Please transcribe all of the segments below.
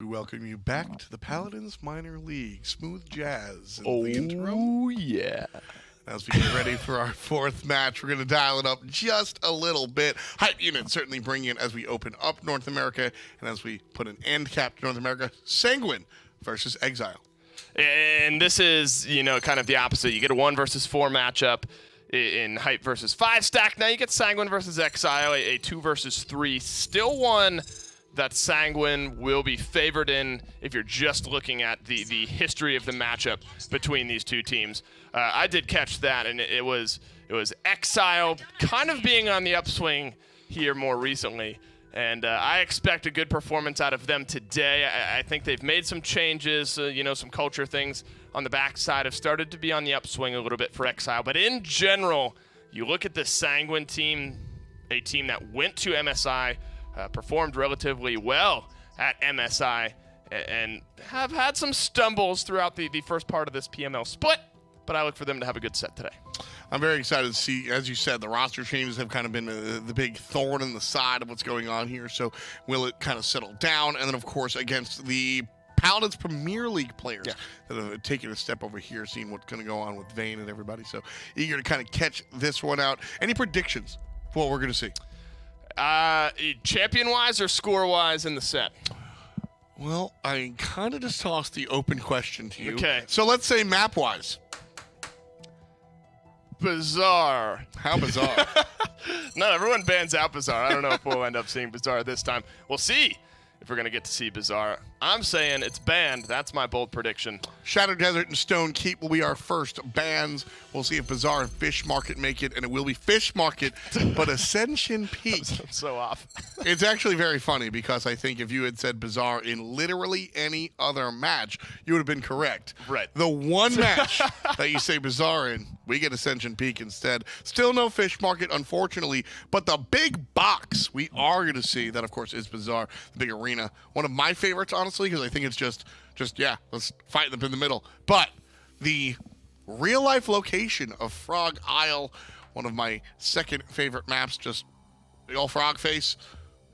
We welcome you back to the Paladins Minor League. Smooth jazz in the intro. Oh, yeah. As we get ready for our fourth match, we're going to dial it up just a little bit. Hype unit certainly bring in as we open up North America and as we put an end cap to North America. Sanguine versus Exile. And this is, kind of the opposite. You get a 1 versus 4 matchup in Hype versus 5 stack. Now you get Sanguine versus Exile, a 2 versus 3. Still one that Sanguine will be favored in if you're just looking at the history of the matchup between these two teams. I did catch that, and it was Exile kind of being on the upswing here more recently. And I expect a good performance out of them today. I think they've made some changes, some culture things on the backside have started to be on the upswing a little bit for Exile. But in general, you look at the Sanguine team, a team that went to MSI, performed relatively well at MSI, and have had some stumbles throughout the first part of this PML split, but I look for them to have a good set today. I'm very excited to see, as you said, the roster changes have kind of been the big thorn in the side of what's going on here. So will it kind of settle down? And then, of course, against the Paladins Premier League players that have taken a step over here, seeing what's going to go on with Vayne and everybody. So eager to kind of catch this one out. Any predictions for what we're going to see? Champion-wise or score-wise in the set? Well, I kind of just tossed the open question to you. Okay. So let's say map-wise. Bizarre. How bizarre? No, everyone bans out Bizarre. I don't know if we'll end up seeing Bizarre this time. We'll see if we're going to get to see Bizarre. I'm saying it's banned. That's my bold prediction. Shadow Desert and Stone Keep will be our first bans. We'll see if Bizarre and Fish Market make it, and it will be Fish Market, but Ascension Peak. I'm so off. It's actually very funny because I think if you had said Bizarre in literally any other match, you would have been correct. Right. The one match that you say Bizarre in, we get Ascension Peak instead. Still no Fish Market, unfortunately, but the big box we are going to see, that of course is Bizarre, the big arena. One of my favorites, honestly, because I think it's just let's fight them in the middle. But the real-life location of Frog Isle, one of my second favorite maps, just big old frog face,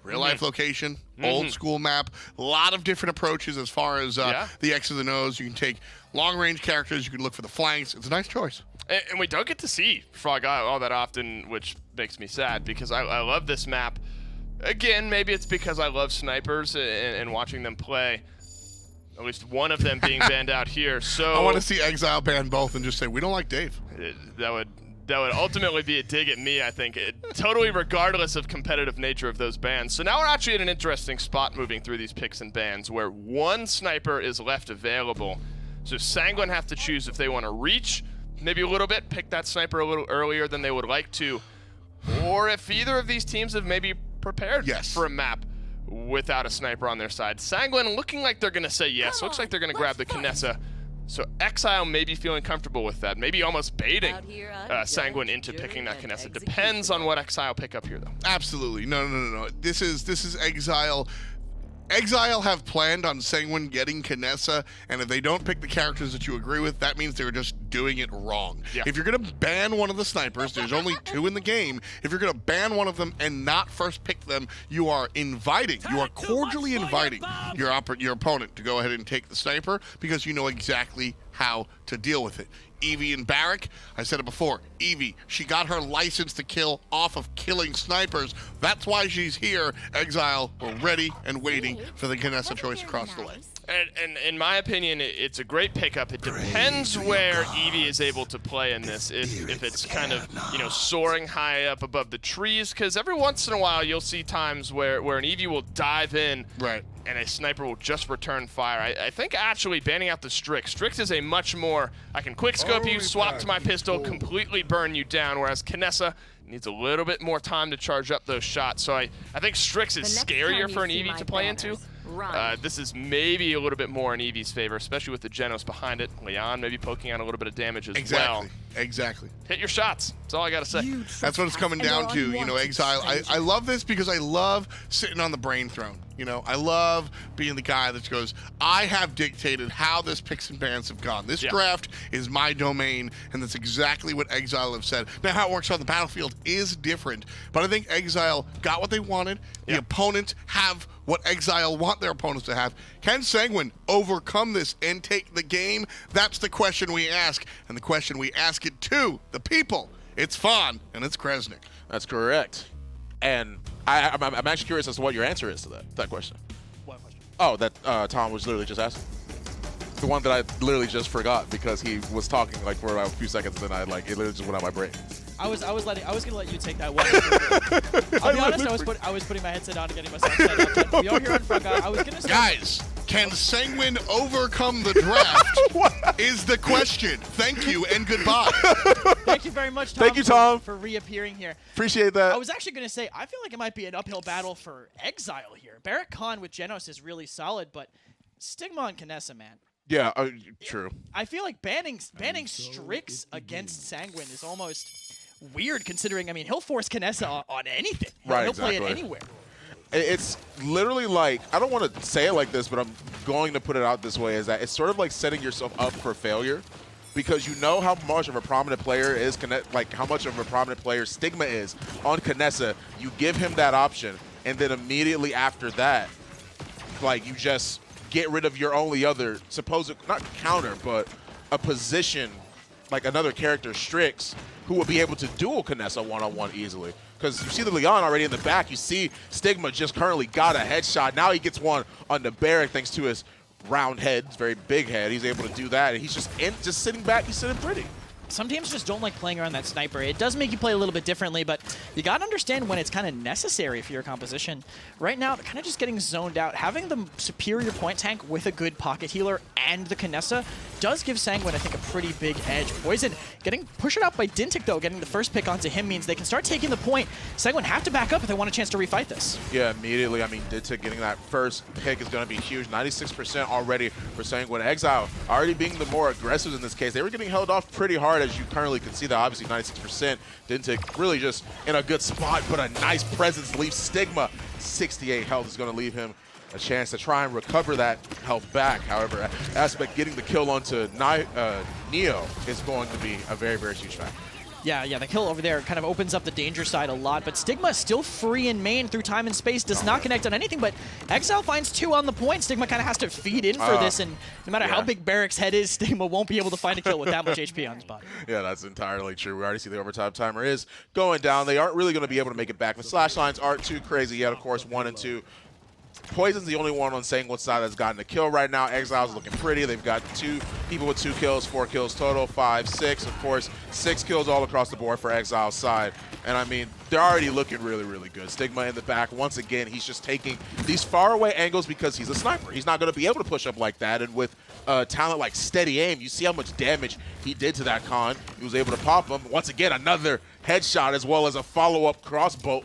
real-life location, old school map, a lot of different approaches as far as the X's and O's. You can take long-range characters, you can look for the flanks. It's a nice choice. And we don't get to see Frog Isle all that often, which makes me sad because I love this map. Again, maybe it's because I love snipers and watching them play. At least one of them being banned out here. So I want to see Exile ban both and just say, we don't like Dave. That would ultimately be a dig at me, I think. Totally regardless of competitive nature of those bans. So now we're actually at an interesting spot moving through these picks and bans where one sniper is left available. So Sanguine have to choose if they want to reach maybe a little bit, pick that sniper a little earlier than they would like to, or if either of these teams have maybe prepared for a map without a sniper on their side. Sanguine looking like they're going to say yes. Looks like they're going to grab the Kinessa. So Exile may be feeling comfortable with that. Maybe almost baiting Sanguine into picking that Kinessa. Depends on what Exile pick up here, though. Absolutely. No. This is Exile. Exile have planned on Sanguine getting Kinessa, and if they don't pick the characters that you agree with, that means they're just doing it wrong. Yeah. If you're going to ban one of the snipers, there's only 2 in the game. If you're going to ban one of them and not first pick them, you are cordially inviting your opponent to go ahead and take the sniper because you know exactly how to deal with it. Evie and Barrack, I said it before, Evie, she got her license to kill off of killing snipers. That's why she's here. Exile, we're ready and waiting for the Kinessa choice across the way. And in my opinion, it's a great pickup. It depends where Evie is able to play in this. If it's kind of, soaring high up above the trees, because every once in a while you'll see times where an Evie will dive in and a sniper will just return fire. I think actually banning out the Strix. Strix is a much more, I can quick scope you, swap to my pistol, completely burn you down, whereas Kinessa needs a little bit more time to charge up those shots. So I think Strix is scarier for an Evie to play into. This is maybe a little bit more in Evie's favor, especially with the Genos behind it. Leon maybe poking out a little bit of damage as well. Exactly. Hit your shots. That's all I got to say. That's what it's coming down to. You know, Exile. I love this because I love sitting on the brain throne. You know, I love being the guy that goes, I have dictated how this picks and bans have gone. This draft is my domain, and that's exactly what Exile have said. Now, how it works on the battlefield is different, but I think Exile got what they wanted. The opponents have what Exile want their opponents to have. Can Sanguine overcome this and take the game? That's the question we ask, and the question we ask it to the people. It's Fawn, and it's Kresnik. That's correct. And I'm actually curious as to what your answer is to that question. What question? Oh, that Tom was literally just asking. The one that I literally just forgot because he was talking like for a few seconds, and then it literally just went out my brain. I was gonna let you take that one. I'll be honest, I was putting my headset on and getting myself set up. We are here on Front Guy. I was gonna say, guys, can Sanguine overcome the draft? Is the question. Thank you and goodbye. Thank you very much, Tom. Thank you, Tom, for reappearing here. Appreciate that. I was actually gonna say I feel like it might be an uphill battle for Exile here. Barrack Khan with Genos is really solid, but Stigma and Kinessa, man. Yeah, true. I feel like banning Strix against Sanguine is almost weird, considering, I mean, he'll force Kinessa on anything. He'll play it anywhere. It's literally like, I don't want to say it like this, but I'm going to put it out this way, is that it's sort of like setting yourself up for failure, because you know how much of a prominent player is, how much of a prominent player Stigma is on Kinessa. You give him that option, and then immediately after that, you just get rid of your only other supposed, not counter, but a position, like another character, Strix, who will be able to duel Kinessa one-on-one easily. Because you see the Leon already in the back. You see Stigma just currently got a headshot. Now he gets one on the Barrack thanks to his round head, his very big head. He's able to do that, and he's just sitting back. He's sitting pretty. Some teams just don't like playing around that sniper. It does make you play a little bit differently, but you got to understand when it's kind of necessary for your composition. Right now, kind of just getting zoned out. Having the superior point tank with a good pocket healer and the Kinessa does give Sanguine, I think, a pretty big edge. Poison getting pushed out by Dintic, though. Getting the first pick onto him means they can start taking the point. Sanguine have to back up if they want a chance to refight this. Yeah, immediately. I mean, Dintic getting that first pick is going to be huge. 96% already for Sanguine. Exile already being the more aggressive in this case. They were getting held off pretty hard, as you currently can see that. Obviously, 96%. Dintic really just in a good spot, but a nice presence leaves Stigma. 68 health is going to leave him a chance to try and recover that health back. However, Aspect getting the kill onto Neo is going to be a very, very huge factor. Yeah, the kill over there kind of opens up the danger side a lot, but Stigma is still free in main through time and space, does not connect on anything, but Exile finds 2 on the point. Stigma kind of has to feed in for this, and no matter how big Barrack's head is, Stigma won't be able to find a kill with that much HP on his body. Yeah, that's entirely true. We already see the overtime timer is going down. They aren't really going to be able to make it back. The slash lines aren't too crazy yet, of course, 1 and 2. Poison's the only one on Sanguine's side that's gotten a kill right now. Exile's looking pretty. They've got 2 people with 2 kills, 4 kills total, 5, 6. Of course, 6 kills all across the board for Exile's side. And I mean, they're already looking really, really good. Stigma in the back. Once again, he's just taking these faraway angles because he's a sniper. He's not going to be able to push up like that. And with talent like steady aim, you see how much damage he did to that Khan. He was able to pop him. Once again, another headshot as well as a follow-up crossbow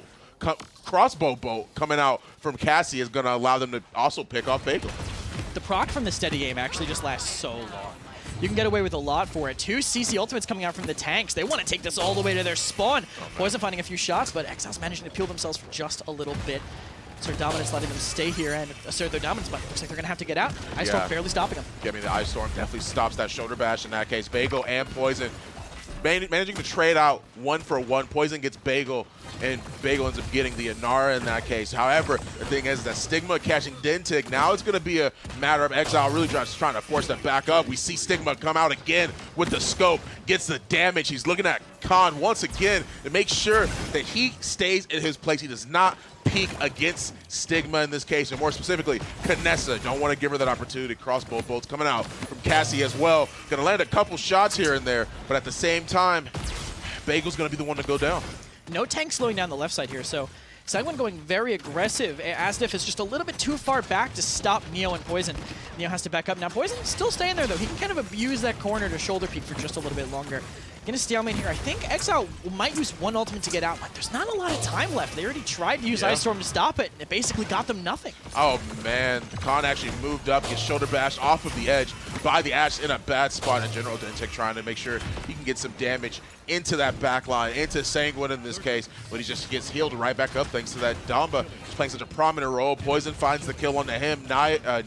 bolt coming out from Cassie is going to allow them to also pick off Bagel. The proc from the steady aim actually just lasts so long. You can get away with a lot for it. 2 CC ultimates coming out from the tanks. They want to take this all the way to their spawn. Poison finding a few shots, but Exile's managing to peel themselves for just a little bit. Assert Dominance letting them stay here and assert their dominance, but looks like they're going to have to get out. Ice Storm barely stopping them. Yeah, I mean, the Ice Storm definitely stops that shoulder bash in that case. Bagel and Poison managing to trade out 1 for 1. Poison gets Bagel, and Bagel ends up getting the Inara in that case. However, the thing is that Stigma catching Dintic. Now it's going to be a matter of Exile really just trying to force them back up. We see Stigma come out again with the scope, gets the damage. He's looking at Khan once again to make sure that he stays in his place. He does not peek against Stigma in this case, and more specifically, Kinessa. Don't want to give her that opportunity. Crossbow bolts coming out from Cassie as well. Going to land a couple shots here and there, but at the same time, Bagel's going to be the one to go down. No tank slowing down the left side here, so Sanguine going very aggressive. Asdif is just a little bit too far back to stop Neo and Poison. Neo has to back up. Now, Poison's still staying there, though. He can kind of abuse that corner to shoulder peek for just a little bit longer. Gonna stalemate here. I think Exile might use one ultimate to get out, but there's not a lot of time left. They already tried to use Ice Storm to stop it, and it basically got them nothing. Oh man, Khan actually moved up, gets shoulder bashed off of the edge by the Ashe in a bad spot in general. Dintek trying to make sure he can get some damage into that back line, into Sanguine in this case, but he just gets healed right back up thanks to that Damba. He's playing such a prominent role. Poison finds the kill onto him.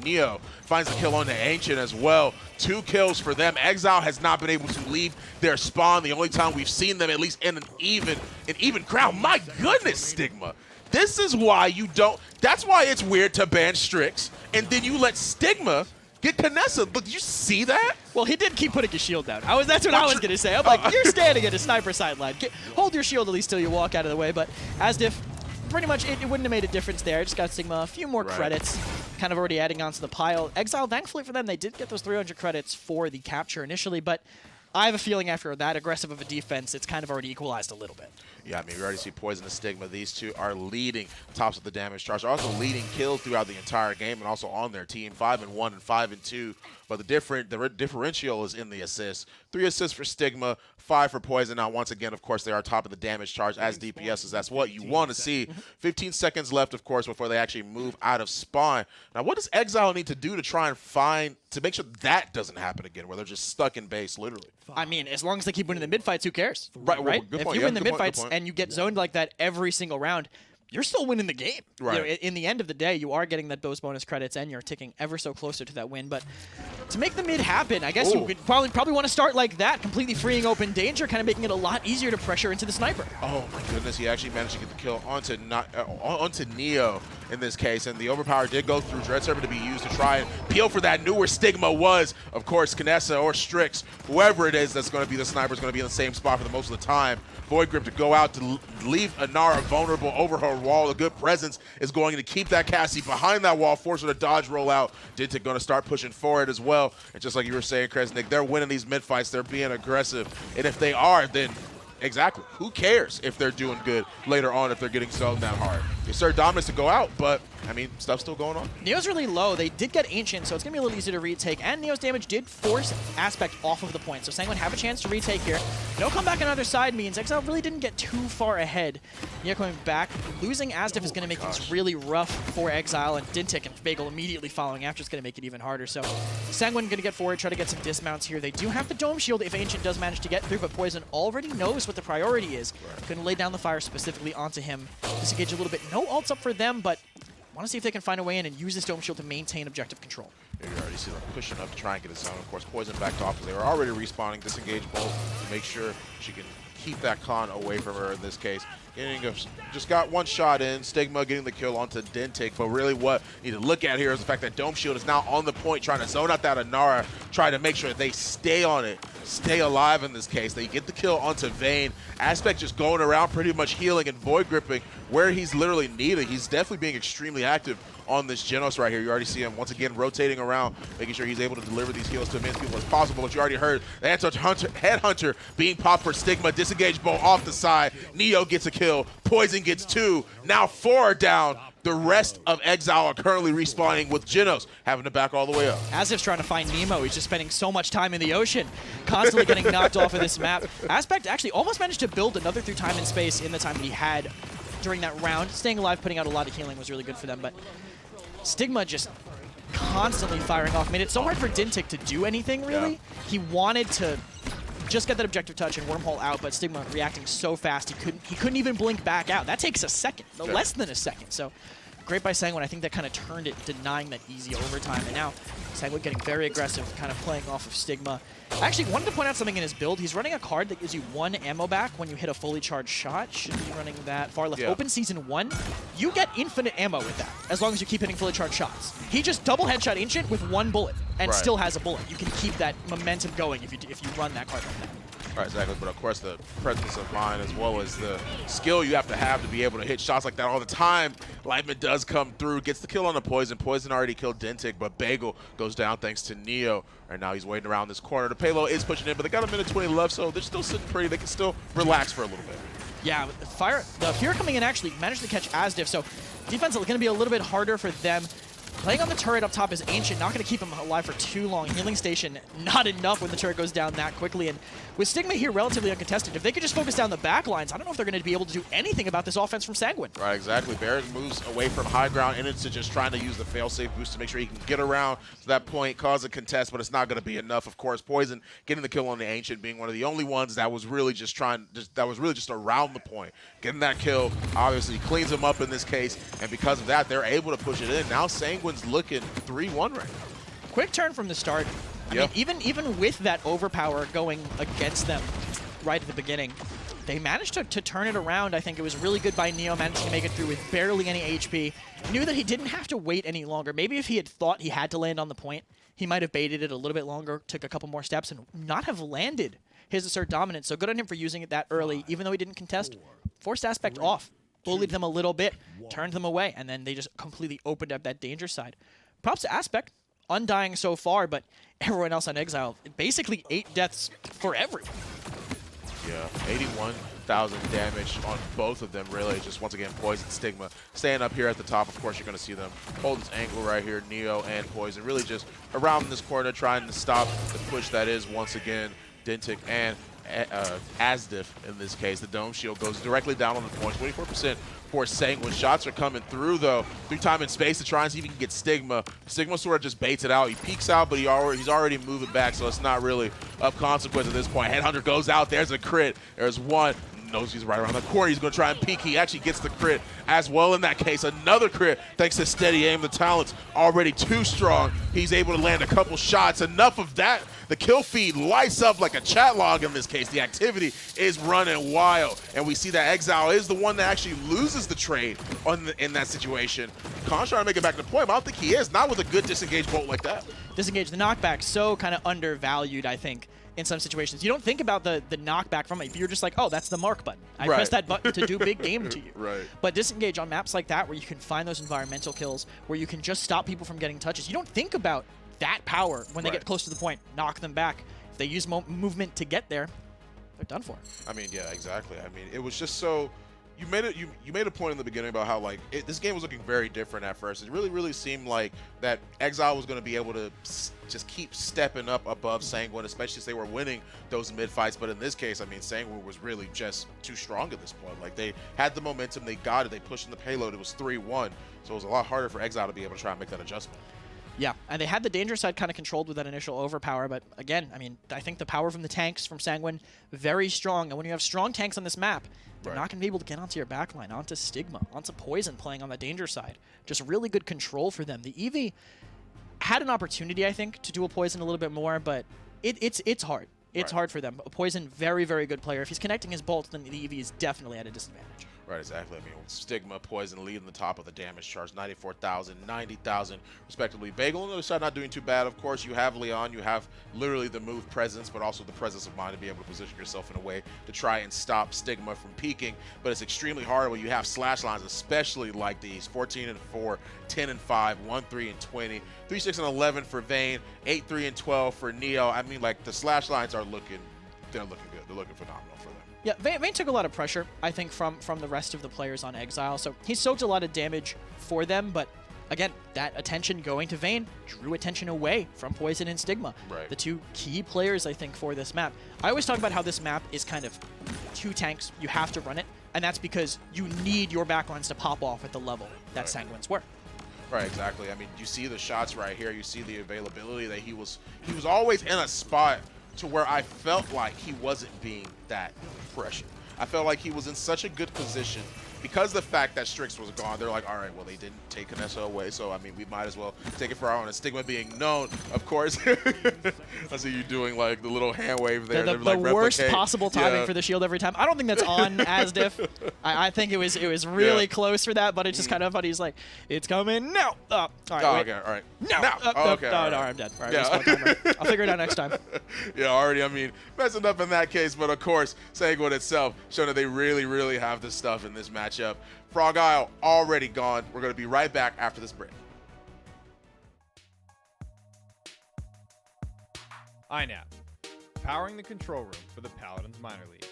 Neo finds the kill onto Ancient as well. 2 kills for them. Exile has not been able to leave their spawn. The only time we've seen them, at least in an even crowd. My goodness, Stigma. This is why you don't. That's why it's weird to ban Strix, and then you let Stigma get Kinessa. But did you see that? Well, he did keep putting his shield down. That's what I was going to say. I'm like, you're standing at a sniper sideline. Hold your shield at least till you walk out of the way. But Asdiff, pretty much, it wouldn't have made a difference there. Just got Stigma a few more credits, kind of already adding on to the pile. Exile, thankfully for them, they did get those 300 credits for the capture initially, but I have a feeling after that aggressive of a defense, it's kind of already equalized a little bit. Yeah, I mean, we already see Poison and Stigma. These two are leading tops of the damage charge. They're also leading kills throughout the entire game and also on their team, 5-1 and 5-2. But the differential is in the assists. 3 assists for Stigma, 5 for Poison. Now, once again, of course, they are top of the damage charge as DPSs. That's what you want to see. 15 seconds left, of course, before they actually move out of spawn. Now, what does Exile need to do to try and to make sure that doesn't happen again, where they're just stuck in base, literally? I mean, as long as they keep winning the mid-fights, who cares? Right? Right? Good If point. you Yeah, win the good point, good mid-fights point. and you get zoned like that every single round, you're still winning the game. Right. You know, in the end of the day, you are getting those bonus credits and you're ticking ever so closer to that win. But to make the mid happen, I guess you could probably want to start like that, completely freeing open danger, kind of making it a lot easier to pressure into the sniper. Oh my goodness, he actually managed to get the kill onto Neo in this case, and the overpower did go through Dread Serpent to be used to try and peel for that. Knew where Stigma was, of course, Kinessa or Strix, whoever it is that's going to be the sniper is going to be in the same spot for the most of the time. Void Grip to go out to leave Inara vulnerable over her wall. A good presence is going to keep that Cassie behind that wall, force her to dodge roll out. Dintek going to start pushing forward as well. And just like you were saying, Kresnik, they're winning these mid fights. They're being aggressive. And if they are, then exactly, who cares if they're doing good later on if they're getting zoned that hard? They start dominance to go out, but I mean, stuff's still going on. Neo's really low. They did get Ancient, so it's going to be a little easier to retake. And Neo's damage did force Aspect off of the point. So Sanguine have a chance to retake here. No comeback on either side means Exile really didn't get too far ahead. Neo coming back. Losing Asdiff is going to make things really rough for Exile, and Dintek and Bagel immediately following after is going to make it even harder. So Sanguine going to get forward, try to get some dismounts here. They do have the Dome Shield if Ancient does manage to get through, but Poison already knows what the priority is. Going to lay down the fire specifically onto him. Disengage a little bit. No ults up for them, but want to see if they can find a way in and use this Dome Shield to maintain objective control. You already see them pushing up to try and get a zone. Of course, Poison backed off because they were already respawning. Disengage both to make sure she can keep that con away from her in this case. Just got one shot in. Stigma getting the kill onto Dintek. But really what you need to look at here is the fact that Dome Shield is now on the point, trying to zone out that Inara, trying to make sure they stay on it, stay alive in this case. They get the kill onto Vayne. Aspect just going around pretty much healing and void gripping where he's literally needed. He's definitely being extremely active on this Genos right here. You already see him once again rotating around, making sure he's able to deliver these heals to as many people as possible. But you already heard the Headhunter being popped for Stigma. Disengage bow off the side. Neo gets a kill. Poison gets 2. Now 4 are down. The rest of Exile are currently respawning with Genos having to back all the way up. Asif's trying to find Nemo. He's just spending so much time in the ocean, constantly getting knocked off of this map. Aspect actually almost managed to build another through time and space in the time that he had during that round. Staying alive, putting out a lot of healing was really good for them, but Stigma just constantly firing off. Made it so hard for Dintek to do anything, really. Yeah. He wanted to just get that objective touch and wormhole out, but Stigma reacting so fast he couldn't even blink back out. That takes a second, less than a second. So great by Sanguine. I think that kind of turned it, denying that easy overtime. And now Sanguine getting very aggressive, kind of playing off of Stigma. I actually wanted to point out something in his build. He's running a card that gives you 1 ammo back when you hit a fully charged shot. Should be running that far left. Open Season 1. You get infinite ammo with that, as long as you keep hitting fully charged shots. He just double headshot Ancient with 1 bullet, and still has a bullet. You can keep that momentum going if you run that card like that. Right, exactly. But of course, the presence of mind as well as the skill you have to be able to hit shots like that all the time. Lightman does come through, gets the kill on the Poison. Poison already killed Dintek, but Bagel goes down thanks to Neo. Right now, he's waiting around this corner. The payload is pushing in, but they got a minute 20 left, so they're still sitting pretty. They can still relax for a little bit. Yeah, the Fear coming in actually managed to catch Asdiff, so defense is going to be a little bit harder for them. Playing on the turret up top is Ancient, not going to keep him alive for too long. Healing Station, not enough when the turret goes down that quickly. And with Stigma here relatively uncontested, if they could just focus down the back lines, I don't know if they're going to be able to do anything about this offense from Sanguine. Right, exactly. Barrett moves away from high ground and into just trying to use the fail-safe boost to make sure he can get around to that point, cause a contest, but it's not going to be enough. Of course, Poison getting the kill on the Ancient, being one of the only ones that was really just around the point. Getting that kill obviously cleans him up in this case, and because of that, they're able to push it in. Now Sanguine's looking 3-1 right now. Quick turn from the start. I mean, even with that overpower going against them right at the beginning, they managed to turn it around. I think it was really good by Neo, managing to make it through with barely any HP. Knew that he didn't have to wait any longer. Maybe if he had thought he had to land on the point, he might have baited it a little bit longer, took a couple more steps, and not have landed his assert dominance. So good on him for using it that early, even though he didn't contest. Forced aspect off, bullied them a little bit, turned them away, and then they just completely opened up that danger side. Props to Aspect, undying so far, but everyone else on Exile, basically 8 deaths for everyone. Yeah, 81,000 damage on both of them, really. Just once again, Poison, Stigma staying up here at the top. Of course, you're going to see them hold this angle right here, Neo and Poison, really just around this corner, trying to stop the push that is, once again, Dentic and Asdiff in this case. The Dome Shield goes directly down on the point, 24% for Sanguine. Shots are coming through, though, through time and space to try and see if he can get Stigma. Stigma sort of just baits it out. He peeks out, but he's already moving back, so it's not really of consequence at this point. Headhunter goes out. There's a crit. There's one. Knows he's right around the corner. He's going to try and peek. He actually gets the crit as well in that case. Another crit thanks to steady aim. The talent's already too strong. He's able to land a couple shots. Enough of that. The kill feed lights up like a chat log in this case. The activity is running wild. And we see that Exile is the one that actually loses the trade in that situation. Khan's trying to make it back to the point, but I don't think he is. Not with a good disengaged bolt like that. Disengage, the knockback, so kind of undervalued, I think, in some situations. You don't think about the knockback from it. You're just like, oh, that's the mark button. I press that button to do big game to you. Right. But disengage on maps like that, where you can find those environmental kills, where you can just stop people from getting touches. You don't think about that power when they get close to the point. Knock them back. If they use movement to get there, they're done for. I mean, yeah, exactly. I mean, it was just so. You made a point in the beginning about how this game was looking very different at first. It really seemed like that Exile was going to be able to just keep stepping up above Sanguine, especially as they were winning those mid fights. But in this case, I mean, Sanguine was really just too strong at this point. Like, they had the momentum, they got it, they pushed in the payload. It was 3-1, so it was a lot harder for Exile to be able to try and make that adjustment. Yeah, and they had the danger side kind of controlled with that initial overpower, but again, I mean, I think the power from the tanks from Sanguine, very strong. And when you have strong tanks on this map, they're not going to be able to get onto your backline, onto Stigma, onto Poison playing on the danger side. Just really good control for them. The EV had an opportunity, I think, to do a Poison a little bit more, but it's hard. It's hard for them. A Poison, very, very good player. If he's connecting his bolts, then the EV is definitely at a disadvantage. Right, exactly. I mean, Stigma, Poison leading the top of the damage charts, 94,000, 90,000, respectively. Bagel on the other side not doing too bad. Of course, you have Leon. You have literally the move presence, but also the presence of mind to be able to position yourself in a way to try and stop Stigma from peaking. But it's extremely hard when you have slash lines, especially like these 14-4, 10-5, 1-3 and 20, 3-6 and 11 for Vayne, 8-3 and 12 for Neo. I mean, like, the slash lines are looking good. They're looking phenomenal for them. Yeah, Vayne took a lot of pressure, I think, from the rest of the players on Exile, so he soaked a lot of damage for them, but again, that attention going to Vayne drew attention away from Poison and Stigma, the two key players, I think, for this map. I always talk about how this map is kind of 2 tanks. You have to run it, and that's because you need your backlines to pop off at the level that Sanguines were. Right, exactly. I mean, you see the shots right here. You see the availability that he was always in a spot to where I felt like he wasn't being that pressured. I felt like he was in such a good position because the fact that Strix was gone. They're like, all right, well, they didn't take Canessa away, so I mean, we might as well take it for our own. And Stigma being known, of course. I see you doing like the little hand wave there. The like, worst possible timing for the shield every time. I don't think that's on Asdiff. I think it was really close for that, but it's just kind of funny. He's like, it's coming now. All right, okay, all right. Now. Okay. No, I'm dead. All right, I'll figure it out next time. Yeah, already, I mean, messing up in that case, but of course, Sanguine itself showing that they really have this stuff in this matchup. Frog Isle already gone. We're going to be right back after this break. INAP, powering the control room for the Paladins minor league.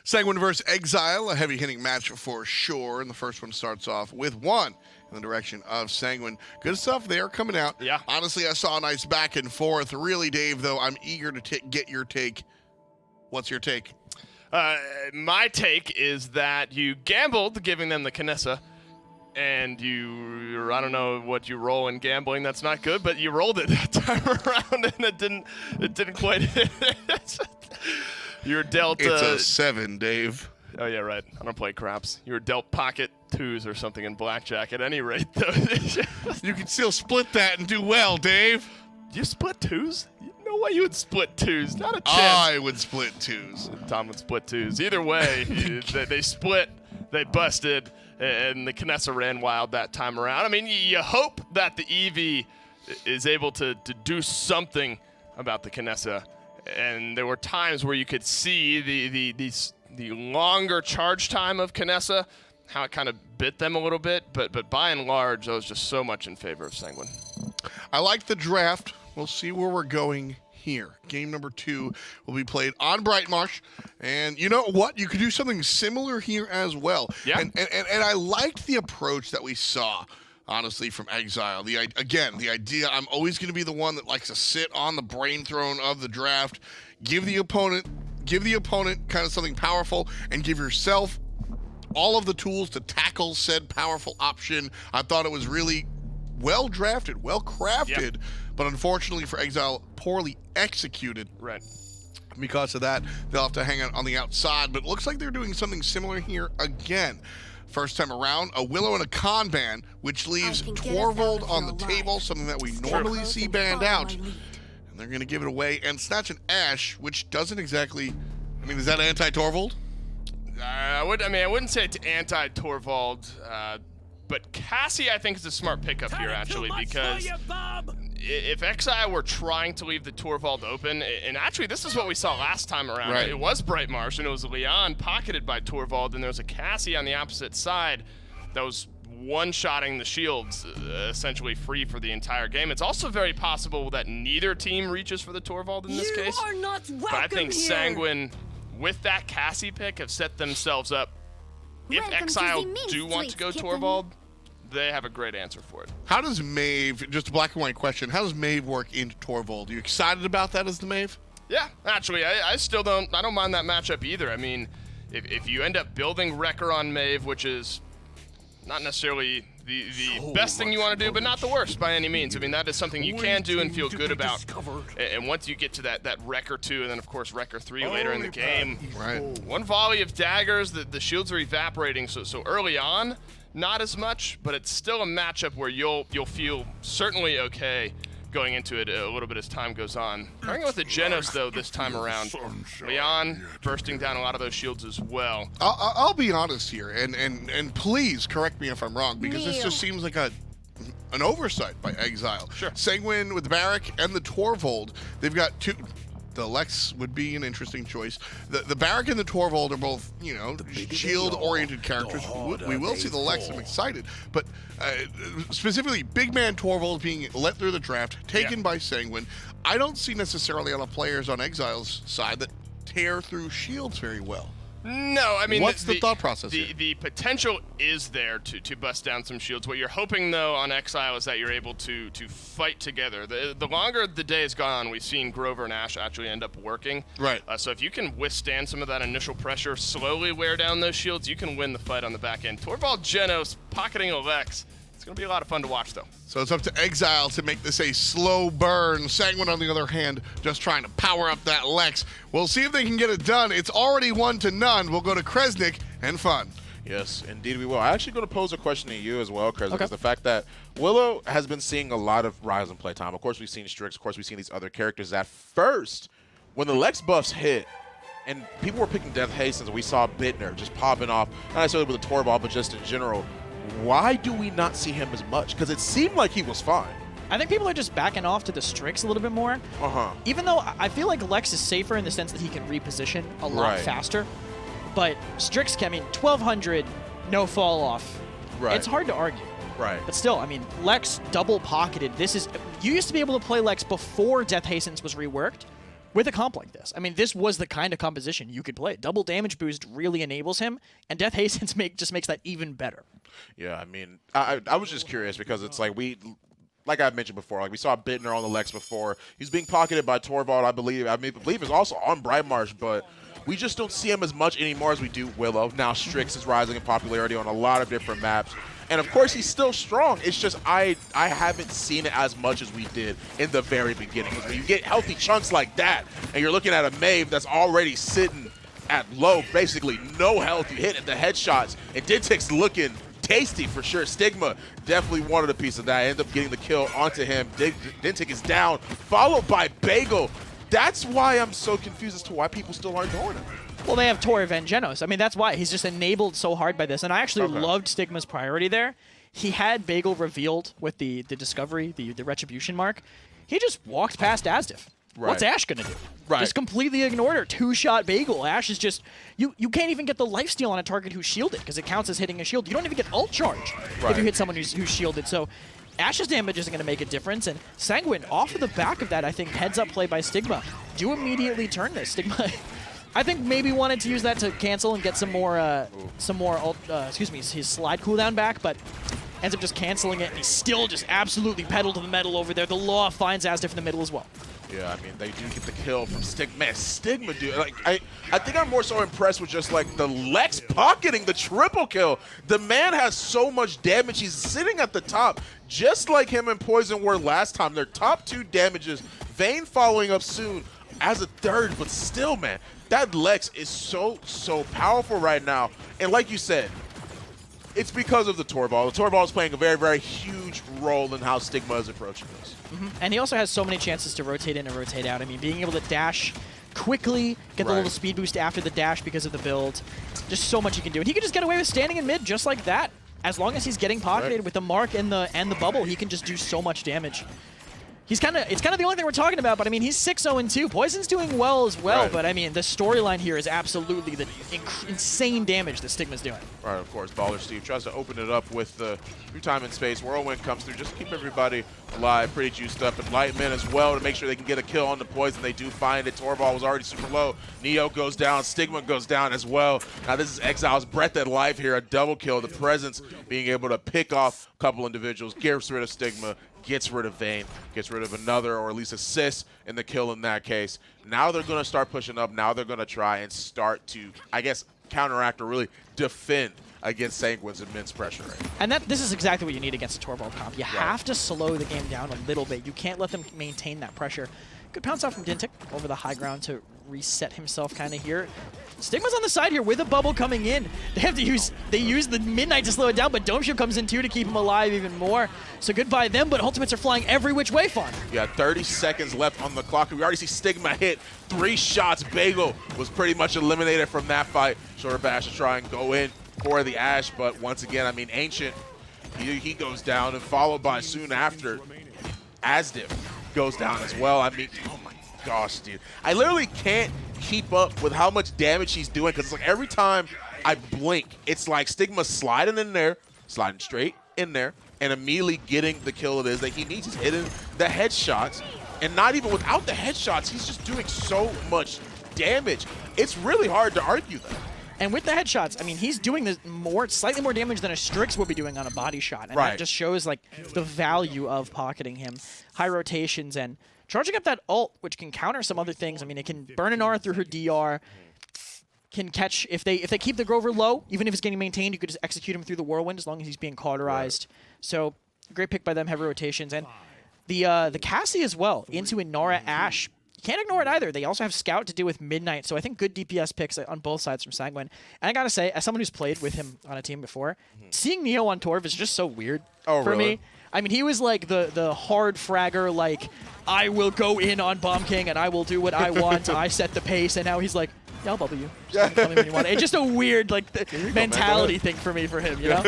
Sanguine versus Exile, a heavy-hitting match for sure. And the first one starts off with 1 in the direction of Sanguine. Good stuff there coming out. Yeah. Honestly, I saw a nice back and forth. Really, Dave, though, I'm eager to get your take. What's your take? My take is that you gambled giving them the Kinessa, and I don't know what you roll in gambling that's not good, but you rolled it that time around, and it didn't quite hit. You were dealt... It's a 7, Dave. Oh, yeah, right. I don't play craps. You were dealt pocket 2s or something in blackjack at any rate, though. You can still split that and do well, Dave. You split 2s? No way you would split 2s. Not a chance. I would split 2s. Tom would split 2s. Either way, they split, they busted, and the Kinessa ran wild that time around. I mean, you hope that the Eevee is able to do something about the Kinessa. And there were times where you could see the longer charge time of Kinessa, how it kind of bit them a little bit. But by and large, I was just so much in favor of Sanguine. I like the draft. We'll see where we're going here. Game number 2 will be played on Brightmarsh. And you know what? You could do something similar here as well. Yeah. And I liked the approach that we saw, honestly, from Exile. The idea, I'm always going to be the one that likes to sit on the brain throne of the draft, give the opponent kind of something powerful, and give yourself all of the tools to tackle said powerful option. I thought it was really well drafted, well crafted, but unfortunately for Exile, poorly executed. Right. Because of that, they'll have to hang out on the outside, but it looks like they're doing something similar here again. First time around, a Willow and a Con ban, which leaves Torvald on the table, something that we normally see banned out. And they're going to give it away and snatch an Ashe, which doesn't exactly... I mean, is that anti-Torvald? I wouldn't say it's anti-Torvald, but Cassie, I think, is a smart pickup here, actually, because if Exile were trying to leave the Torvald open, and actually this is what we saw last time around. Right. It was Brightmarsh, and it was Leon pocketed by Torvald, and there was a Cassie on the opposite side that was one-shotting the shields, essentially free for the entire game. It's also very possible that neither team reaches for the Torvald in this case. You are not welcome but I think here. Sanguine, with that Cassie pick, have set themselves up. If Welcome to Exile the main do want to streets, go kitten. Torvald, they have a great answer for it. How does Maeve, just a black and white question, how does Maeve work into Torvald? Are you excited about that as the Maeve? Yeah, actually, I still don't mind that matchup either. I mean, if you end up building Wrecker on Maeve, which is not necessarily the best thing you want to do, but not the worst by any means. I mean, that is something you can do and feel good about. And once you get to that Wrecker 2 and then, of course, Wrecker 3 later in the game, Right. one volley of daggers, the shields are evaporating, so early on, not as much, but it's still a matchup where you'll feel certainly okay going into it a little bit as time goes on. Pairing with the Genos, though, this time around. Leon bursting down a lot of those shields as well. I'll be honest here, and please correct me if I'm wrong, because this just seems like an oversight by Exile. Sure. Sanguine with the Barik and the Torvald, they've got two. The Lex would be an interesting choice. The Barik and the Torvald are both, shield-oriented characters. We will see the Lex. I'm excited. But specifically, big man Torvald being let through the draft, taken by Sanguine. I don't see necessarily on the players on Exile's side that tear through shields very well. No, I mean... What's the thought process the, here? The potential is there to bust down some shields. What you're hoping, though, on Exile is that you're able to fight together. The longer the day has gone on, we've seen Grover and Ashe actually end up working. Right. So if you can withstand some of that initial pressure, slowly wear down those shields, you can win the fight on the back end. Torvald Genos pocketing Alex. It's going to be a lot of fun to watch, though. So it's up to Exile to make this a slow burn. Sanguine, on the other hand, just trying to power up that Lex. We'll see if they can get it done. It's already 1-0. We'll go to Kresnik and Fun. Yes, indeed we will. I'm actually going to pose a question to you as well, Kresnik, because the fact that Willow has been seeing a lot of rise in playtime. Of course, we've seen Strix. Of course, we've seen these other characters. At first, when the Lex buffs hit, and people were picking Death Hastings, we saw Bittner just popping off, not necessarily with the Torvald, but just in general. Why do we not see him as much? Because it seemed like he was fine. I think people are just backing off to the Strix a little bit more. Even though I feel like Lex is safer in the sense that he can reposition a lot faster. But Strix can, 1200, no fall off. Right. It's hard to argue. Right. But still, Lex double pocketed. You used to be able to play Lex before Death Hastings was reworked. with a comp like this. I mean, this was the kind of composition you could play. Double damage boost really enables him, and Death Hastens just makes that even better. Yeah, I mean, I was just curious because it's like like I mentioned before, like we saw Bittner on the Lex before. He's being pocketed by Torvald, I believe. I believe is also on Brightmarsh, but we just don't see him as much anymore as we do Willow. Now Strix is rising in popularity on a lot of different maps. And of course, he's still strong. It's just I haven't seen it as much as we did in the very beginning. When you get healthy chunks like that, and you're looking at a Maeve that's already sitting at low, basically no health, you hit the headshots, and Dintik's looking tasty for sure. Stigma definitely wanted a piece of that. Ended up getting the kill onto him. Dintik is down, followed by Bagel. That's why I'm so confused as to why people still aren't going him. Well, they have Torv and Genos. I mean, that's why. He's just enabled so hard by this. And I actually loved Stigma's priority there. He had Bagel revealed with the discovery, the retribution mark. He just walked past Asdif. Right. What's Ash going to do? Right. Just completely ignored her. Two-shot Bagel. Ash is just... You can't even get the lifesteal on a target who's shielded because it counts as hitting a shield. You don't even get ult charge if you hit someone who's shielded. So Ash's damage isn't going to make a difference. And Sanguine, off of the back of that, I think, heads-up play by Stigma. Do immediately turn this. Stigma... I think maybe wanted to use that to cancel and get some more his slide cooldown back, but ends up just canceling it, and he's still just absolutely pedal to the metal over there. The Law finds Asdif in the middle as well. Yeah, I mean, they do get the kill from Stigma. Man, Stigma, dude. Like, I think I'm more so impressed with just, like, the Lex pocketing the triple kill. The man has so much damage. He's sitting at the top, just like him and Poison were last time. Their top 2 damages. Vayne following up soon as a third, but still, man, that Lex is so powerful right now. And like you said, it's because of the Torvald. The Torvald is playing a very, very huge role in how Stigma is approaching this. And he also has so many chances to rotate in and rotate out. I mean, being able to dash quickly, get the little speed boost after the dash because of the build. Just so much he can do. And he can just get away with standing in mid just like that. As long as he's getting pocketed with the mark and the bubble, he can just do so much damage. It's kind of the only thing we're talking about, but I mean, he's 6-0-2. Poison's doing well as well, but I mean, the storyline here is absolutely the insane damage that Stigma's doing. Right, of course, Baller Steve tries to open it up with the through time and space. Whirlwind comes through just to keep everybody alive, pretty juiced up. Enlightenment as well to make sure they can get a kill on the Poison. They do find it. Torvald was already super low. Neo goes down. Stigma goes down as well. Now this is Exile's breath of life here, a double kill. The Presence being able to pick off a couple individuals, gets rid of Stigma, gets rid of Vayne, gets rid of another or at least assist in the kill in that case. Now they're going to start pushing up. Now they're going to try and start to, I guess, counteract or really defend against Sanguine's immense pressure rate. And this is exactly what you need against a Torvald comp. You have to slow the game down a little bit. You can't let them maintain that pressure. Good pounce out from Dintik over the high ground to reset himself kind of here. Stigma's on the side here with a bubble coming in. They use the Midnight to slow it down, but Dome Shield comes in too to keep him alive even more. So goodbye them, but ultimates are flying every which way, Fawn. Yeah, 30 seconds left on the clock. We already see Stigma hit 3 shots. Bagel was pretty much eliminated from that fight. Shorter Bash to try and go in for the Ash, but once again, I mean, Ancient, he goes down, and followed by soon after, Asdif goes down as well. I mean, oh my gosh, dude. I literally can't keep up with how much damage he's doing because it's like every time I blink, it's like Stigma sliding in there, sliding straight in there, and immediately getting the kill it is that he needs. He's hitting the headshots, and not even without the headshots, he's just doing so much damage. It's really hard to argue that. And with the headshots, I mean, he's doing slightly more damage than a Strix would be doing on a body shot. And that just shows, like, the value of pocketing him. High rotations and charging up that ult, which can counter some other things. I mean, it can burn an R through her DR. Can catch, if they keep the Grover low, even if it's getting maintained, you could just execute him through the Whirlwind as long as he's being cauterized. So, great pick by them, heavy rotations. And the Cassie as well, into Inara Ash. Can't ignore it either. They also have Scout to do with Midnight, so I think good DPS picks on both sides from Sanguine. And I gotta say, as someone who's played with him on a team before, seeing Neo on Torv is just so weird for me. I mean, he was like the hard fragger, like, I will go in on Bomb King and I will do what I want. I set the pace, and now he's like, yeah, I'll bubble you. Just tell me when you want it. It's just a weird mentality thing for me, for him, you know?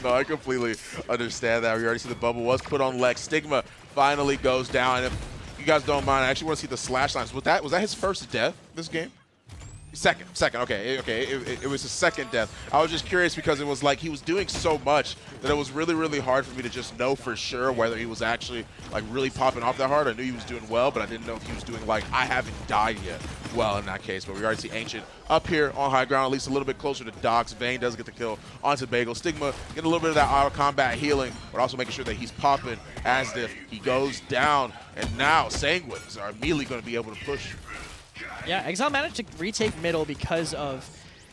No, I completely understand that. We already see the bubble was put on Lex. Stigma finally goes down. And if you guys don't mind, I actually want to see the slash lines. Was that his first death this game? Second. Okay. It was his second death. I was just curious because it was like he was doing so much that it was really, really hard for me to just know for sure whether he was actually like really popping off that hard. I knew he was doing well, but I didn't know if he was doing like I haven't died yet well in that case. But we already see Ancient up here on high ground, at least a little bit closer to Docs. Vayne does get the kill onto Bagel. Stigma getting a little bit of that auto combat healing, but also making sure that he's popping as if he goes down. And now Sanguines are immediately going to be able to push. Yeah, Exile managed to retake middle because of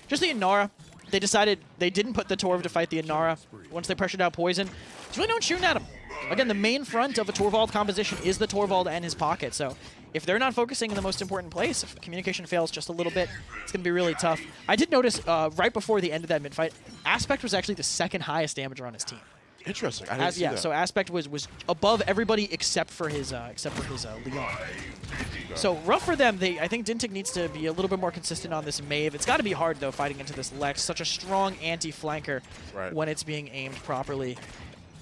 just the Inara. They decided they didn't put the Torv to fight the Inara once they pressured out Poison. There's really no one shooting at him. Again, the main front of a Torvald composition is the Torvald and his pocket. So if they're not focusing in the most important place, if communication fails just a little bit, it's going to be really tough. I did notice right before the end of that mid-fight, Aspect was actually the second highest damager on his team. Interesting. I didn't see that. So Aspect was above everybody except for his Leon. So rough for them. I think Dintic needs to be a little bit more consistent on this Mave. It's got to be hard though fighting into this Lex, such a strong anti-flanker when it's being aimed properly.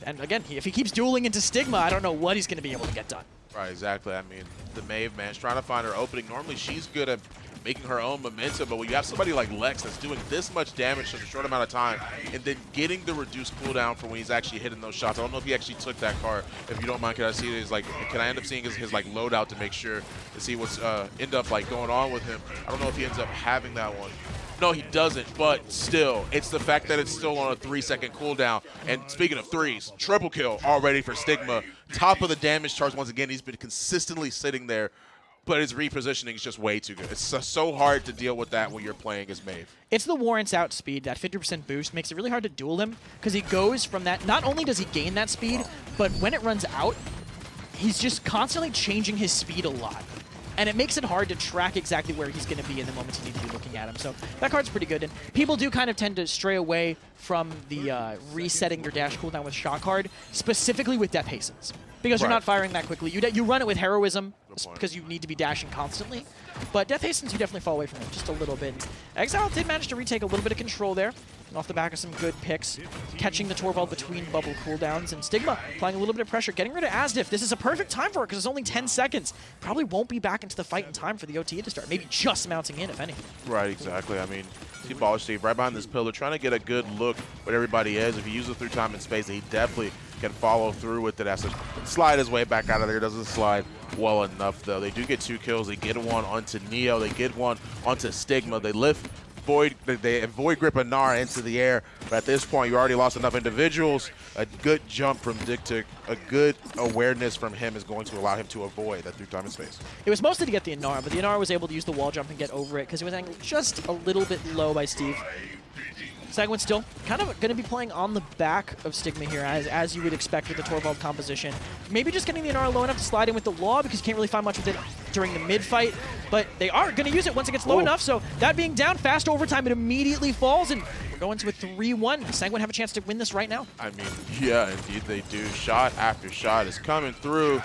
And again, if he keeps dueling into Stigma, I don't know what he's going to be able to get done. Right, exactly. I mean, the Maeve, man, is trying to find her opening. Normally, she's good at making her own momentum, but when you have somebody like Lex that's doing this much damage in a short amount of time, and then getting the reduced cooldown for when he's actually hitting those shots. I don't know if he actually took that card. If you don't mind, can I see it? Like, can I end up seeing his like loadout to make sure to see what's end up like going on with him? I don't know if he ends up having that one. No, he doesn't, but still, it's the fact that it's still on a 3-second cooldown. And speaking of threes, triple kill already for Stigma. Top of the damage charge once again. He's been consistently sitting there, but his repositioning is just way too good. It's so hard to deal with that when you're playing as Maeve. It's the warrants out speed. That 50% boost makes it really hard to duel him because he goes from that. Not only does he gain that speed, but when it runs out, he's just constantly changing his speed a lot. And it makes it hard to track exactly where he's going to be in the moments you need to be looking at him. So that card's pretty good. And people do kind of tend to stray away from the resetting your dash cooldown with Shot card, specifically with Death Hastens. Because you're not firing that quickly. You run it with Heroism because you need to be dashing constantly. But Death Hastens, you definitely fall away from it just a little bit. Exile did manage to retake a little bit of control there. And off the back of some good picks, catching the Torvald between bubble cooldowns, and Stigma applying a little bit of pressure, getting rid of Asdif. This is a perfect time for it because it's only 10 seconds. Probably won't be back into the fight in time for the OT to start. Maybe just mounting in, if anything. Right, exactly. I mean, see Baller Steve right behind this pillar, trying to get a good look what everybody is. If he uses it through time and space, he definitely can follow through with it. Has to slide his way back out of there. Doesn't slide well enough, though. They do get 2 kills. They get one onto Neo. They get one onto Stigma. They lift Void Grip Anar into the air. But at this point, you already lost enough individuals. A good jump from Dictic, a good awareness from him is going to allow him to avoid that through time and space. It was mostly to get the Anar, but the Anar was able to use the wall jump and get over it because it was angled just a little bit low by Steve. Sanguine still kind of going to be playing on the back of Stigma here, as you would expect with the Torvald composition. Maybe just getting the Inara low enough to slide in with the Law because you can't really find much with it during the mid-fight. But they are going to use it once it gets low enough, so that being down, fast overtime, it immediately falls, and we're going to a 3-1. Sanguine have a chance to win this right now. I mean, yeah, indeed they do. Shot after shot is coming through.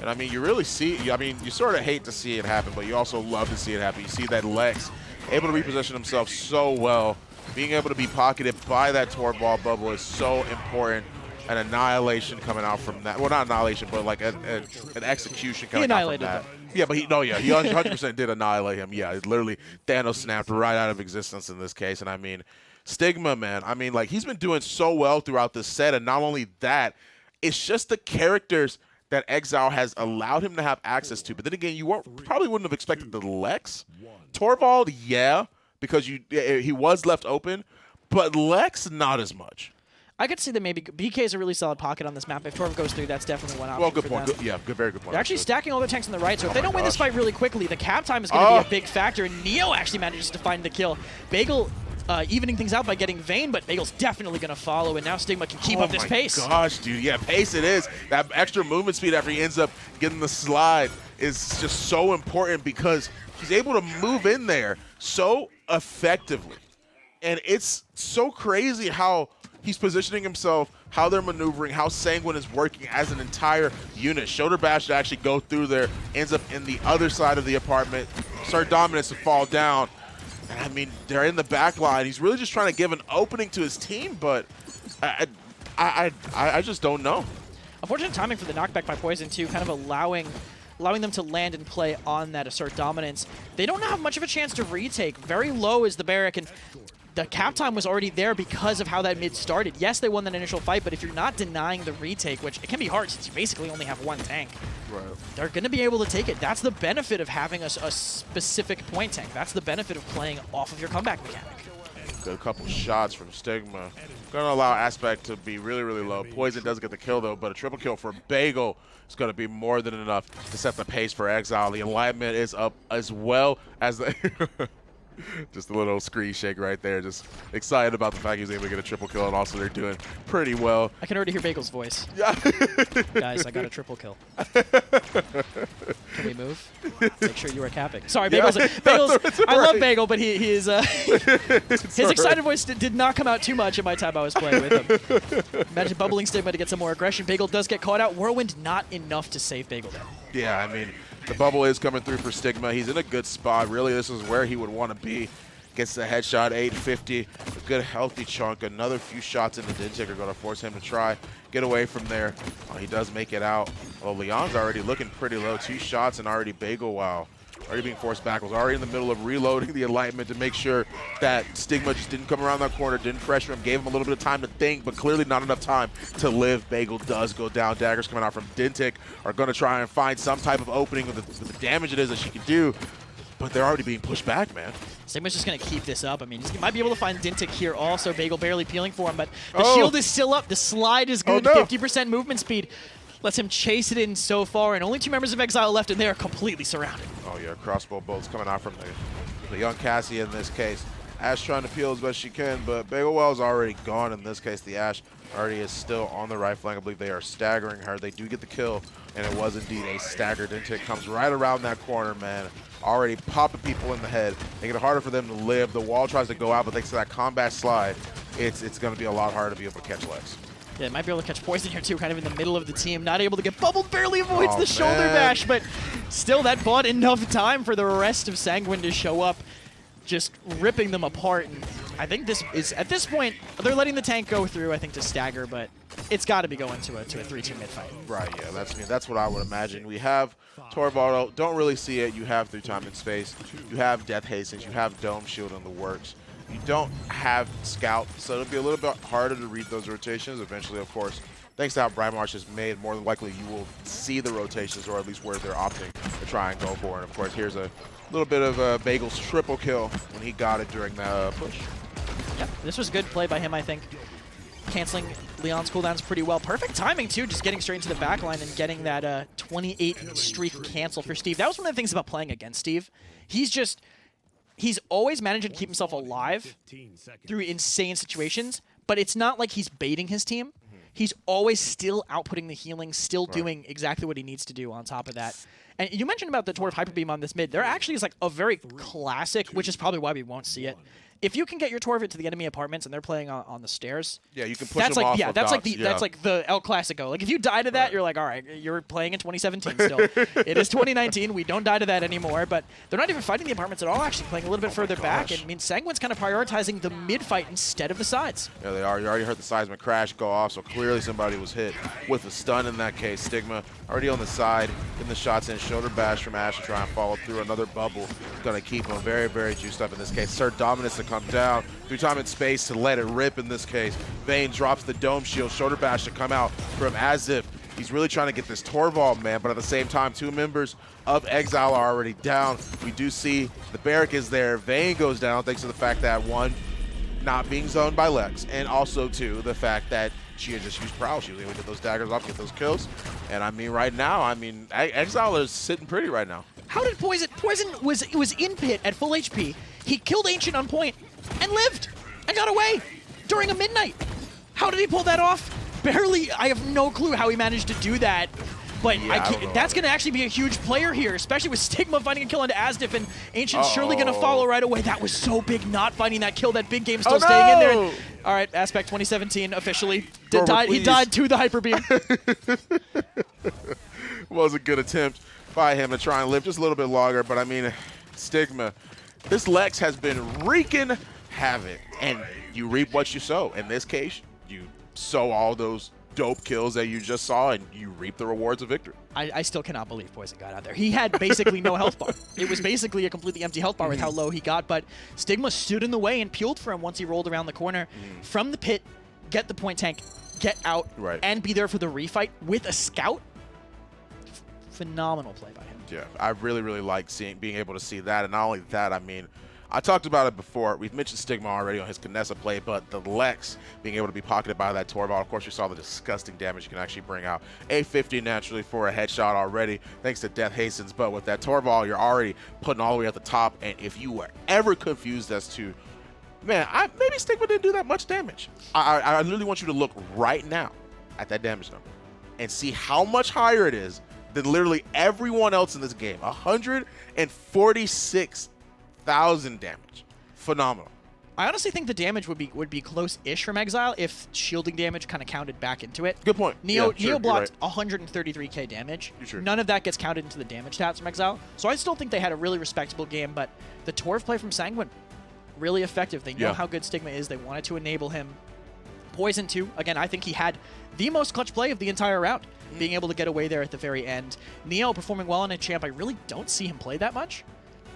And I mean, you really see, I mean, you sort of hate to see it happen, but you also love to see it happen. You see that Lex able to reposition himself so well. Being able to be pocketed by that Torvald bubble is so important. An annihilation coming out from that. Well, not annihilation, but like an execution coming out from that. Yeah, but he 100% did annihilate him. Yeah, it literally Thanos snapped right out of existence in this case. And I mean, Stigma, man, I mean, like he's been doing so well throughout this set. And not only that, it's just the characters that Exile has allowed him to have access to. But then again, you probably wouldn't have expected the Lex. Torvald, yeah, because he was left open, but Lex, not as much. I could see that maybe BK is a really solid pocket on this map. If Torv goes through, that's definitely one option. Well, good for point. them. Very good point. They're actually stacking all their tanks on the right, so if they don't win this fight really quickly, the cap time is going to be a big factor, and Neo actually manages to find the kill. Bagel evening things out by getting Vayne, but Bagel's definitely going to follow, and now Stigma can keep up this pace. Oh my gosh, dude. Yeah, pace it is. That extra movement speed after he ends up getting the slide is just so important because he's able to move in there so effectively. And it's so crazy how he's positioning himself, how they're maneuvering, how Sanguine is working as an entire unit. Shoulder bash to actually go through there, ends up in the other side of the apartment. Start dominance to fall down. And I mean, they're in the back line. He's really just trying to give an opening to his team, but I just don't know. Unfortunate timing for the knockback by Poison, too, kind of allowing allowing them to land and play on that assert dominance. They don't have much of a chance to retake. Very low is the Barrack, and the cap time was already there because of how that mid started. Yes, they won that initial fight, but if you're not denying the retake, which it can be hard since you basically only have one tank, they're going to be able to take it. That's the benefit of having a specific point tank. That's the benefit of playing off of your comeback mechanic. Good couple shots from Stigma. Gonna allow Aspect to be really, really low. Poison does get the kill though, but a triple kill for Bagel is gonna be more than enough to set the pace for Exile. The Enlightenment is up as well as the just a little screen shake right there. Just excited about the fact he was able to get a triple kill, and also they're doing pretty well. I can already hear Bagel's voice. Yeah. Guys, I got a triple kill. Can we move? Make sure you are capping. Sorry, Bagel's. I love Bagel, but he is. His excited voice did not come out too much in my time I was playing with him. Imagine bubbling Stigma to get some more aggression. Bagel does get caught out. Whirlwind not enough to save Bagel there. Yeah, I mean, the bubble is coming through for Stigma. He's in a good spot. Really, this is where he would want to be. Gets the headshot, 850. A good, healthy chunk. Another few shots in the Dintic are going to force him to try get away from there. He does make it out. Well, Leon's already looking pretty low. 2 shots and already Bagel, wow. Already being forced back. Was already in the middle of reloading the Enlightenment to make sure that Stigma just didn't come around that corner, didn't pressure him, gave him a little bit of time to think, but clearly not enough time to live. Bagel does go down. Daggers coming out from Dintic are going to try and find some type of opening with the damage it is that she can do, but they're already being pushed back, man. Stigma's just going to keep this up. I mean, he might be able to find Dintic here also. Bagel barely peeling for him, but the shield is still up. The slide is good. 50% movement speed. Lets him chase it in so far, and only 2 members of Exile left, and they are completely surrounded. Oh, yeah, crossbow bolts coming out from the young Cassie in this case. Ash trying to peel as best she can, but Bagel-Well's already gone in this case. The Ash already is still on the right flank. I believe they are staggering her. They do get the kill, and it was indeed a staggered. Dintic comes right around that corner, man. Already popping people in the head, making it harder for them to live. The wall tries to go out, but thanks to that combat slide, it's going to be a lot harder to be able to catch Lex. Yeah, might be able to catch Poison here too, kind of in the middle of the team. Not able to get bubbled, barely avoids the shoulder bash, but still that bought enough time for the rest of Sanguine to show up, just ripping them apart. And I think this is, at this point, they're letting the tank go through, I think, to stagger, but it's got to be going to a 3-2 mid fight. Right, yeah, that's what I would imagine. We have Torvaldo, don't really see it. You have through time and space. You have Death Hastings, you have Dome Shield in the works. You don't have Scout, so it'll be a little bit harder to read those rotations. Eventually, of course, thanks to how Brimarsh is made, more than likely you will see the rotations, or at least where they're opting to try and go for. And of course, here's a little bit of Bagel's triple kill when he got it during the push. Yeah, this was good play by him, I think. Canceling Leon's cooldowns pretty well. Perfect timing, too, just getting straight into the back line and getting that 28 streak cancel for Steve. That was one of the things about playing against Steve. He's always managed to keep himself alive through insane situations, but it's not like he's baiting his team. He's always still outputting the healing, still doing exactly what he needs to do on top of that. And you mentioned about the Dwarf Hyper Beam on this mid. There actually is like a very classic, which is probably why we won't see it. If you can get your Torvald to the enemy apartments and they're playing on the stairs, yeah, you can push that's them like off. yeah, with that's dots. like the that's like the El Clasico. Like if you die to that, you're like, all right, you're playing in 2017 still. It is 2019. We don't die to that anymore. But they're not even fighting the apartments at all. Actually, playing a little bit further back. And I mean, Sanguine's kind of prioritizing the mid fight instead of the sides. Yeah, they are. You already heard the seismic crash go off, so clearly somebody was hit with a stun in that case. Stigma already on the side, getting the shots in. Shoulder bash from Ash to try and follow through. Another bubble going to keep him very, very juiced up in this case. Sir Dominus to come down. Through time and space to let it rip in this case. Vayne drops the dome shield. Shoulder bash to come out from Azif. He's really trying to get this Torvald, man, but at the same time, 2 members of Exile are already down. We do see the Barrack is there. Vayne goes down thanks to the fact that, 1, not being zoned by Lex, and also, 2, the fact that she had just used Prowl. She was able to get those daggers off, get those kills. And I mean, right now, I mean, Exile is sitting pretty right now. How did Poison was in pit at full HP. He killed Ancient on point and lived and got away during a midnight. How did he pull that off? Barely. I have no clue how he managed to do that. But yeah, that's going to actually be a huge player here, especially with Stigma finding a kill into Asdif, and Ancient's surely going to follow right away. That was so big not finding that kill. That big game still staying in there. And, all right, Aspect 2017 officially. He died to the Hyper Beam. Was a good attempt by him to try and live just a little bit longer, but I mean, Stigma, this Lex has been wreaking havoc, and you reap what you sow. In this case, you sow all those dope kills that you just saw, and you reap the rewards of victory. I still cannot believe Poison got out there. He had basically no health bar. It was basically a completely empty health bar with how low he got, but Stigma stood in the way and peeled for him once he rolled around the corner. From the pit, get the point tank, get out, and be there for the refight with a scout. Phenomenal play by him. Yeah, I really, really like being able to see that. And not only that, I mean, I talked about it before. We've mentioned Stigma already on his Kinessa play, but the Lex being able to be pocketed by that Torvald. Of course, you saw the disgusting damage you can actually bring out. A50 naturally for a headshot already, thanks to Death Hastens. But with that Torvald, you're already putting all the way at the top. And if you were ever confused as to, man, maybe Stigma didn't do that much damage, I literally want you to look right now at that damage number and see how much higher it is than literally everyone else in this game. 146,000 damage. Phenomenal. I honestly think the damage would be close-ish from Exile if shielding damage kind of counted back into it. Good point. Neo Yeah, sure, blocked you're 133k damage. Sure. None of that gets counted into the damage stats from Exile. So I still think they had a really respectable game, but the Torv play from Sanguine, really effective. They know how good Stigma is. They wanted to enable him. Poison too. Again, I think he had the most clutch play of the entire round, being able to get away there at the very end. Neo performing well on a champ. I really don't see him play that much.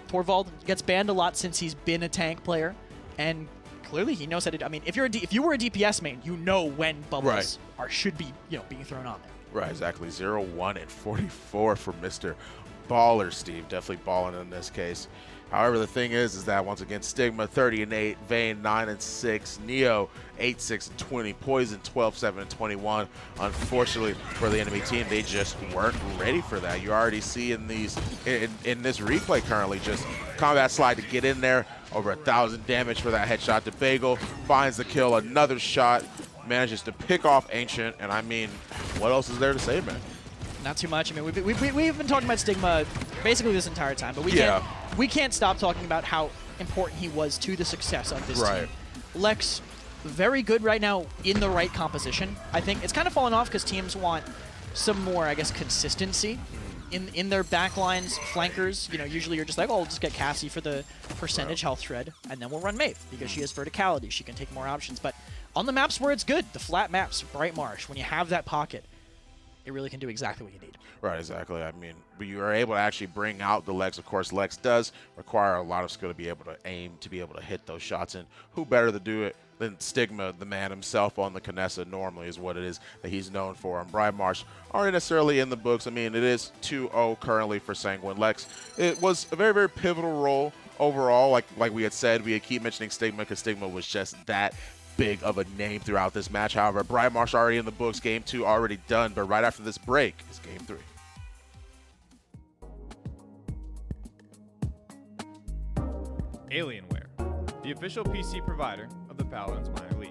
Torvald gets banned a lot since he's been a tank player, and clearly he knows how to. I mean, if you were a DPS main, you know when bubbles should be being thrown on there. Right, exactly. 0-1 and 44 for Mr. Baller, Steve. Definitely balling in this case. However, the thing is that once again, Stigma 30-8, Vayne 9-6, Neo 8-6-20, Poison 12-7-21. Unfortunately for the enemy team, they just weren't ready for that. You already see in these in this replay currently, just combat slide to get in there, over 1,000 damage for that headshot to Bagel, finds the kill, another shot, manages to pick off Ancient, and I mean, what else is there to say, man? Not too much. I mean, we've been talking about Stigma basically this entire time, but we can't stop talking about how important he was to the success of this team. Lex, very good right now in the right composition. I think it's kind of fallen off because teams want some more, I guess, consistency in their backlines, flankers. You know, usually you're just like, oh, we'll just get Cassie for the percentage health shred, and then we'll run Maeve because she has verticality. She can take more options. But on the maps where it's good, the flat maps, Bright Marsh, when you have that pocket, it really can do exactly what you need. Right, exactly. I mean, but you are able to actually bring out the Lex. Of course, Lex does require a lot of skill to be able to aim, to be able to hit those shots. And who better to do it than Stigma, the man himself on the Kinessa, normally is what it is that he's known for. And Brian Marsh aren't necessarily in the books. I mean, it is 2-0 currently for Sanguine. Lex, it was a very, very pivotal role overall. Like we had said, we had keep mentioning Stigma because Stigma was just that big of a name throughout this match. However, Brian Marsh already in the books, game 2 already done, but right after this break is game 3. Alienware, the official PC provider of the Paladins Minor League.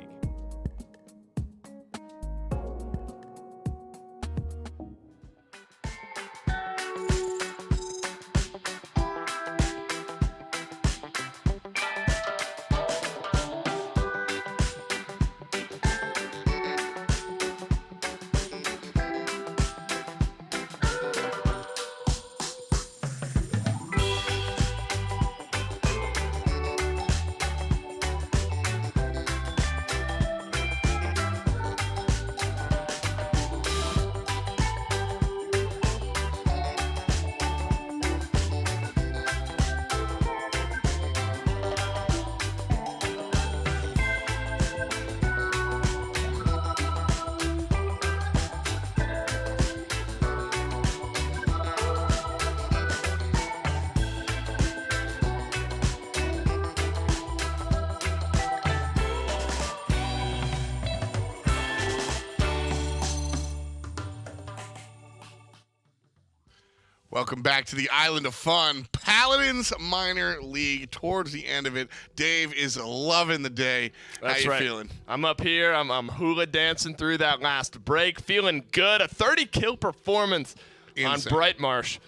Welcome back to the Island of Fun. Paladins Minor League towards the end of it. Dave is loving the day. That's How you feeling? I'm up here. I'm hula dancing through that last break. Feeling good. A 30-kill performance on Bright Marsh.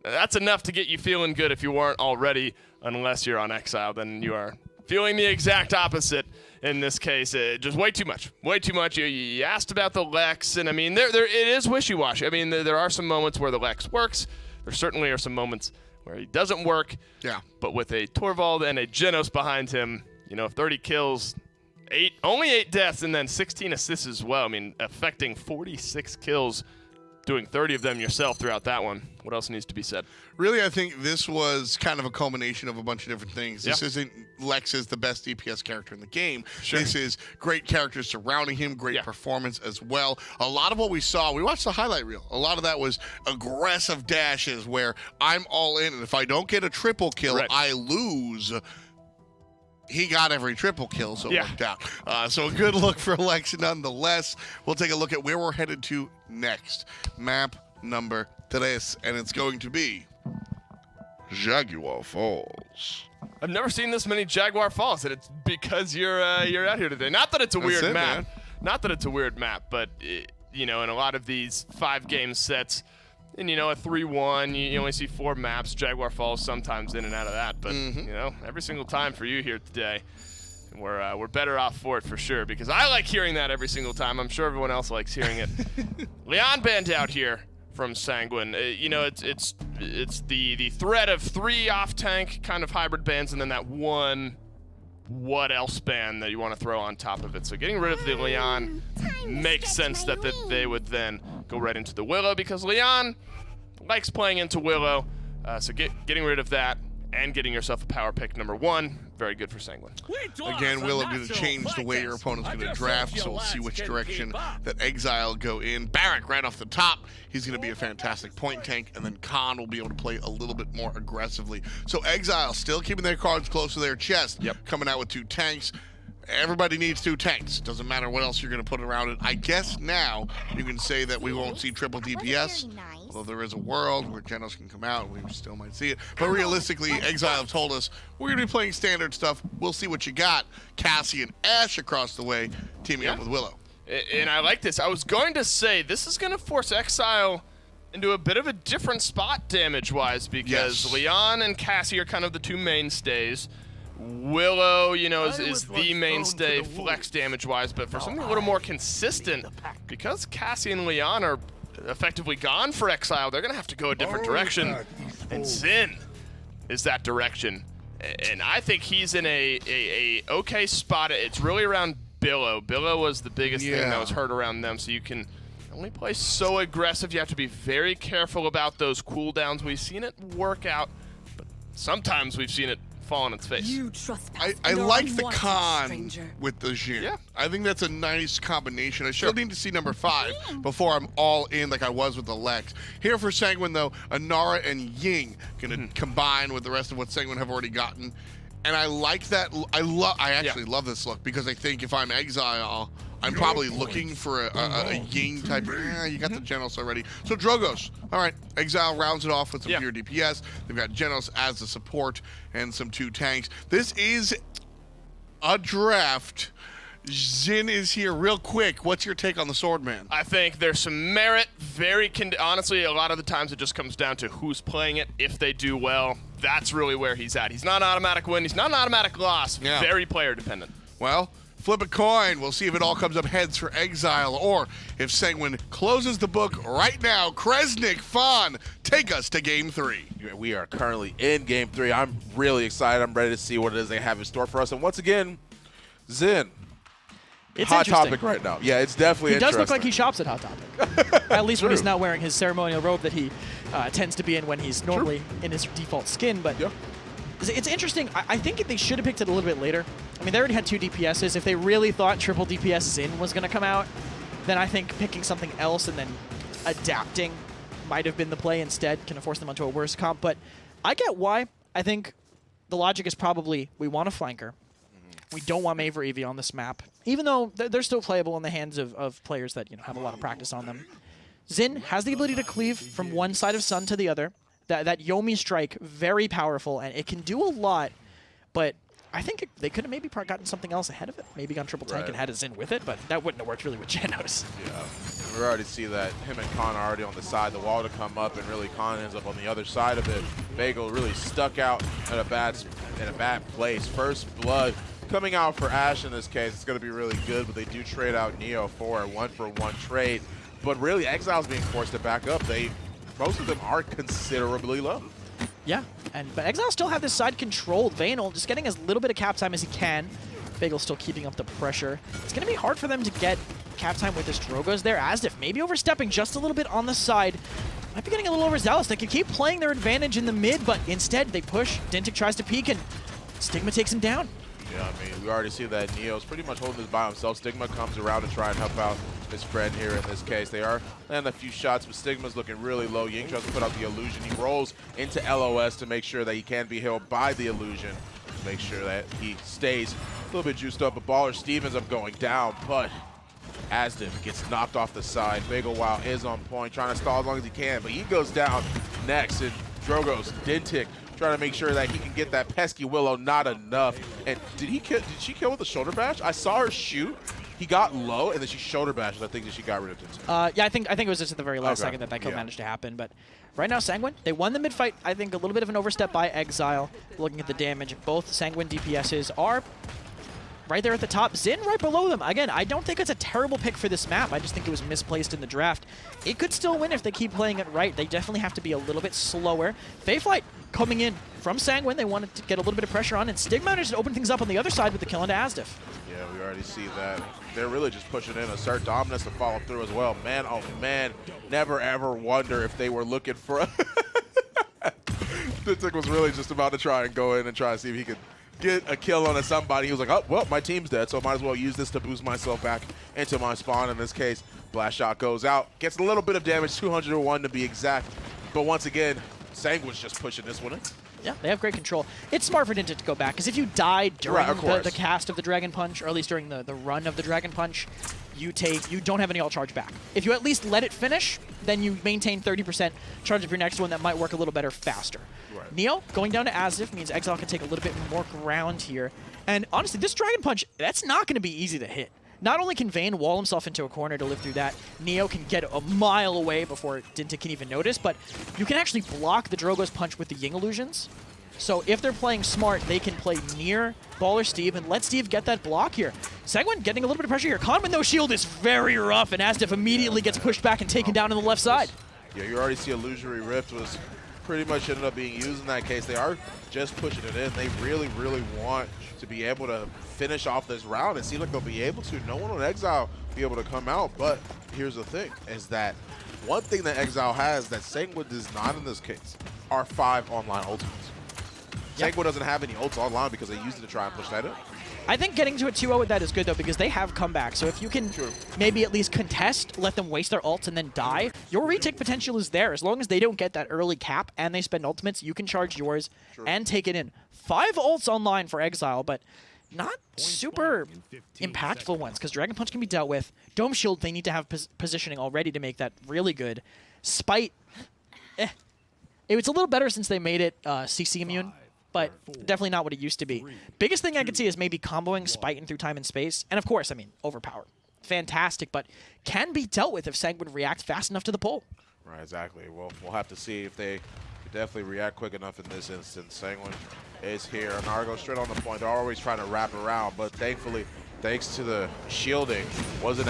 That's enough to get you feeling good if you weren't already, unless you're on Exile. Then you are feeling the exact opposite in this case. Just way too much. Way too much. You asked about the Lex, and I mean, it is wishy-washy. I mean, there are some moments where the Lex works. There certainly are some moments where he doesn't work. Yeah. But with a Torvald and a Genos behind him, you know, 30 kills only 8 deaths and then 16 assists as well. I mean, affecting 46 kills, doing 30 of them yourself throughout that one. What else needs to be said? Really, I think this was kind of a culmination of a bunch of different things. This Yeah. isn't Lex is the best DPS character in the game. Sure. This is great characters surrounding him, great performance as well. A lot of what we saw, we watched the highlight reel. A lot of that was aggressive dashes where I'm all in, and if I don't get a triple kill, Right. I lose. He got every triple kill, so it Yeah. worked out. So a good look for Lex nonetheless. We'll take a look at where we're headed to next. Map number 3, and it's going to be Jaguar Falls. I've never seen this many Jaguar Falls, and it's because you're out here today. Not that it's a weird it, map. man. Not that it's a weird map, but you know, in a lot of these 5-game sets, and you know, a 3-1, you only see 4 maps. Jaguar Falls sometimes in and out of that, but you know, every single time for you here today, we're better off for it for sure, because I like hearing that every single time. I'm sure everyone else likes hearing it. Leon banned out here from Sanguine. You know, it's the threat of 3 off-tank kind of hybrid bans, and then that one what else ban that you want to throw on top of it. So getting rid of the Leon makes sense that they would then go right into the Willow, because Leon likes playing into Willow. So getting rid of that and getting yourself a power pick number 1, very good for Sanguine. Again, Willow going to change the way your opponent's going to draft, so we'll see which direction that Exile go in. Barak right off the top, he's going to be a fantastic point tank, and then Khan will be able to play a little bit more aggressively. So Exile still keeping their cards close to their chest, coming out with 2 tanks. Everybody needs 2 tanks. Doesn't matter what else you're going to put around it. I guess now you can say that we won't see triple DPS, although there is a world where Genos can come out and we still might see it. But realistically, Exile have told us we're going to be playing standard stuff. We'll see what you got. Cassie and Ashe across the way teaming up with Willow. And I like this. I was going to say this is going to force Exile into a bit of a different spot damage-wise, because Leon and Cassie are kind of the 2 mainstays. Willow, you know, is the mainstay flex damage-wise, but for something a little more consistent, because Cassie and Leon are effectively gone for Exile, they're going to have to go a different direction, and Xin is that direction. And I think he's in a okay spot. It's really around Billow. Billow was the biggest thing that was hurt around them, so you can only play so aggressive. You have to be very careful about those cooldowns. We've seen it work out, but sometimes we've seen it fall on its face. I like the Khan with the Jhin. Yeah. I think that's a nice combination. I still need to see number 5 before I'm all in like I was with the Lex. Here for Sanguine, though, Anara and Ying going to combine with the rest of what Sanguine have already gotten. And I like that. I actually love this look, because I think if I'm Exile, I'm probably looking for a Ying type. You got the Genos already. So Drogos. All right, Exile rounds it off with some pure DPS. They've got Genos as the support and some 2 tanks. This is a draft. Xin is here real quick. What's your take on the Swordman? I think there's some merit. Honestly, a lot of the times it just comes down to who's playing it. If they do well, that's really where he's at. He's not an automatic win. He's not an automatic loss. Very player dependent. Well, flip a coin. We'll see if it all comes up heads for Exile, or if Sanguine closes the book right now. Kresnik, Fawn, take us to Game 3. We are currently in Game 3. I'm really excited. I'm ready to see what it is they have in store for us. And once again, Xin. It's hot interesting. topic right now. Yeah, it's definitely interesting. He does look like he shops at Hot Topic. At least when he's not wearing his ceremonial robe that he tends to be in when he's normally in his default skin. But it's interesting. I think they should have picked it a little bit later. I mean, they already had 2 DPSs. If they really thought triple DPS Xin was going to come out, then I think picking something else and then adapting might have been the play instead. Can have forced them onto a worse comp. But I get why. I think the logic is probably we want a flanker. We don't want Mave or Eevee on this map, even though they're still playable in the hands of players that have a lot of practice on them. Xin has the ability to cleave from one side of Sun to the other. That Yomi strike, very powerful, and it can do a lot, but I think they could have maybe gotten something else ahead of it. Maybe gone triple tank and had a Xin with it, but that wouldn't have worked really with Genos. Yeah, we already see that him and Khan are already on the side, the wall to come up, and really Khan ends up on the other side of it. Bagel really stuck out in a bad place. First blood coming out for Ashe in this case. It's going to be really good, but they do trade out Neo for a 1-for-1 trade. But really, Exile's being forced to back up. Most of them are considerably low. Yeah, but Exile still have this side controlled. Vanal just getting as little bit of cap time as he can. Bagel's still keeping up the pressure. It's going to be hard for them to get cap time with this Drogoz there. Asdif maybe overstepping just a little bit on the side. Might be getting a little overzealous. They can keep playing their advantage in the mid, but instead they push. Dintic tries to peek, and Stigma takes him down. Yeah, I mean, we already see that Neo's pretty much holding this by himself. Stigma comes around to try and help out his friend here in this case. They are landing a few shots, but Stigma's looking really low. Ying tries to put out the illusion. He rolls into LOS to make sure that he can be held by the illusion, to make sure that he stays a little bit juiced up. But Baller Steve ends up going down, but Asdif gets knocked off the side. Bagel Wow is on point, trying to stall as long as he can, but he goes down next. And Drogoz, Dintic, trying to make sure that he can get that pesky Willow, not enough. And did she kill with a shoulder bash? I saw her shoot. He got low, and then she shoulder bashed. I think that she got rid of it. Yeah, I think it was just at the very last second that kill managed to happen. But right now, Sanguine, they won the mid fight. I think a little bit of an overstep by Exile. Looking at the damage, both Sanguine DPSs are right there at the top. Xin right below them. Again, I don't think it's a terrible pick for this map. I just think it was misplaced in the draft. It could still win if they keep playing it right. They definitely have to be a little bit slower. Fayflight coming in from Sanguine. They wanted to get a little bit of pressure on, and Stig managed to open things up on the other side with the kill into Asdif. Yeah, we already see that. They're really just pushing in. Assert dominance to follow through as well. Man, oh man, never ever wonder if they were looking for Dintic was really just about to try and go in and try to see if he could get a kill on somebody. He was like, oh, well, my team's dead, so I might as well use this to boost myself back into my spawn. In this case, blast shot goes out. Gets a little bit of damage, 201 to be exact. But once again, Sanguine's just pushing this one in. Yeah, they have great control. It's smart for Dintic to go back, because if you die during the cast of the Dragon Punch, or at least during the run of the Dragon Punch, you don't have any all charge back. If you at least let it finish, then you maintain 30% charge of your next one. That might work a little better faster. Right. Neo going down to Asdif means Exile can take a little bit more ground here. And honestly, this Dragon Punch, that's not going to be easy to hit. Not only can Vayne wall himself into a corner to live through that, Neo can get a mile away before Dintic can even notice, but you can actually block the Drogoz punch with the Ying illusions. So if they're playing smart, they can play near Baller Steve and let Steve get that block here. Sanguine getting a little bit of pressure here. Con with no shield is very rough, and Asdif immediately gets pushed back and taken down on the left side. Yeah, you already see Illusory Rift was pretty much ended up being used in that case. They are just pushing it in. They really, really want to be able to finish off this round. It seems like they'll be able to. No one on Exile be able to come out, but here's the thing, is that one thing that Exile has that Sanguine does not in this case are 5 online ultimates. Sanguine doesn't have any ults online because they used it to try and push that in. I think getting to a 2-0 with that is good, though, because they have comeback. So if you can maybe at least contest, let them waste their ults and then die, your retake potential is there. As long as they don't get that early cap and they spend ultimates, you can charge yours and take it in. 5 ults online for Exile, but not super impactful ones, because Dragon Punch can be dealt with. Dome Shield, they need to have positioning already to make that really good. Spite, it's a little better since they made it CC immune, but definitely not what it used to be. Biggest thing I could see is maybe comboing Spite and through time and space. And of course, I mean, overpower. Fantastic, but can be dealt with if Sanguine reacts fast enough to the pull. Right, exactly. Well, we'll have to see if they definitely react quick enough in this instance. Sanguine is here. Nargo straight on the point. They're always trying to wrap around, but thankfully, thanks to the shielding, didn't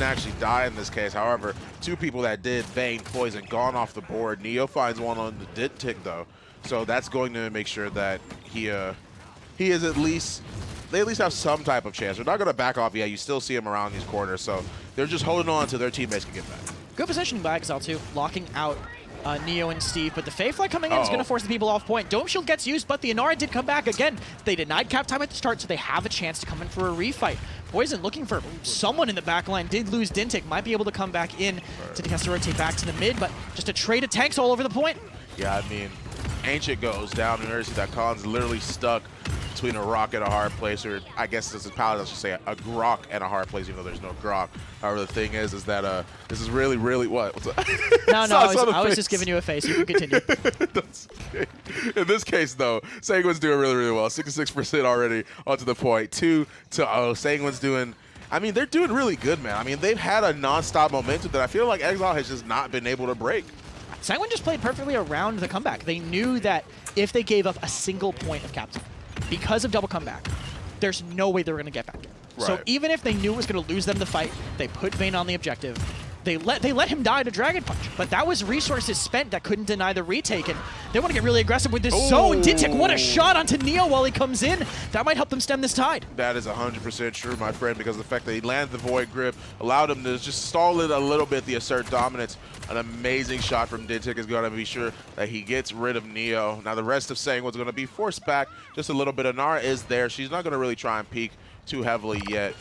actually die in this case. However, 2 people that did, Vayne, Poison, gone off the board. Neo finds one on the Dintic though. So that's going to make sure that he is at least, they at least have some type of chance. They're not going to back off yet. You still see him around these corners. So they're just holding on until their teammates can get back. Good positioning by Exile too, locking out Neo and Steve, but the Fayfly coming in is going to force the people off point. Dome Shield gets used, but the Inara did come back again. They denied cap time at the start, so they have a chance to come in for a refight. Poison looking for someone in the back line, did lose Dintic, might be able to come back in. Dintic has to rotate back to the mid, but just a trade of tanks all over the point. Yeah, I mean, Ancient goes down, and you see that Khan's literally stuck between a rock and a hard place, or I guess this is Paladins should say a grok and a hard place, even though there's no grok. However, the thing is that this is really, really what? What's up? No, I was just giving you a face. You can continue. In this case, though, Sanguine's doing really, really well. 66% already onto the point. 2-0. Sanguine's doing. I mean, they're doing really good, man. I mean, they've had a non-stop momentum that I feel like Exile has just not been able to break. Sanguine just played perfectly around the comeback. They knew that if they gave up a single point of captain, because of double comeback, there's no way they were going to get back in. Right. So even if they knew it was going to lose them the fight, they put Vayne on the objective. They let him die to Dragon Punch, but that was resources spent that couldn't deny the retake, and they want to get really aggressive with this zone. Dintic, what a shot onto Neo while he comes in. That might help them stem this tide. That is 100% true, my friend, because the fact that he landed the Void Grip allowed him to just stall it a little bit, the assert dominance. An amazing shot from Dintic is going to be sure that he gets rid of Neo. Now the rest of Sanguine's going to be forced back just a little bit. Nara is there. She's not going to really try and peek too heavily yet.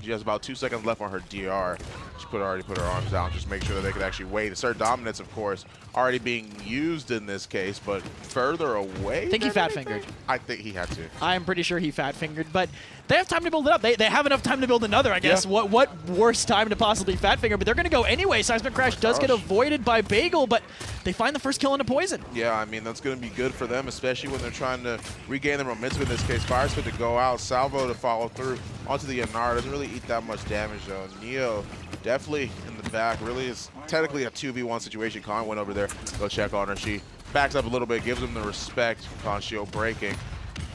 She has about 2 seconds left on her DR. She already put her arms down, just make sure that they could actually wait. Assert dominance, of course, already being used in this case, but further away. I think he fat-fingered. I think he had to. I'm pretty sure he fat-fingered, but they have time to build it up. They have enough time to build another, I guess. Yeah. What worse time to possibly fat-finger, but they're going to go anyway. Seismic Crash does get avoided by Bagel, but they find the first kill into Poison. Yeah, I mean, that's going to be good for them, especially when they're trying to regain their momentum in this case. Fire Spit to go out, Salvo to follow through onto the Yanar. Doesn't really eat that much damage, though. Neo definitely in the back. Really is technically a 2v1 situation. Khan went over there, go check on her. She backs up a little bit, gives him the respect. Khan shield breaking.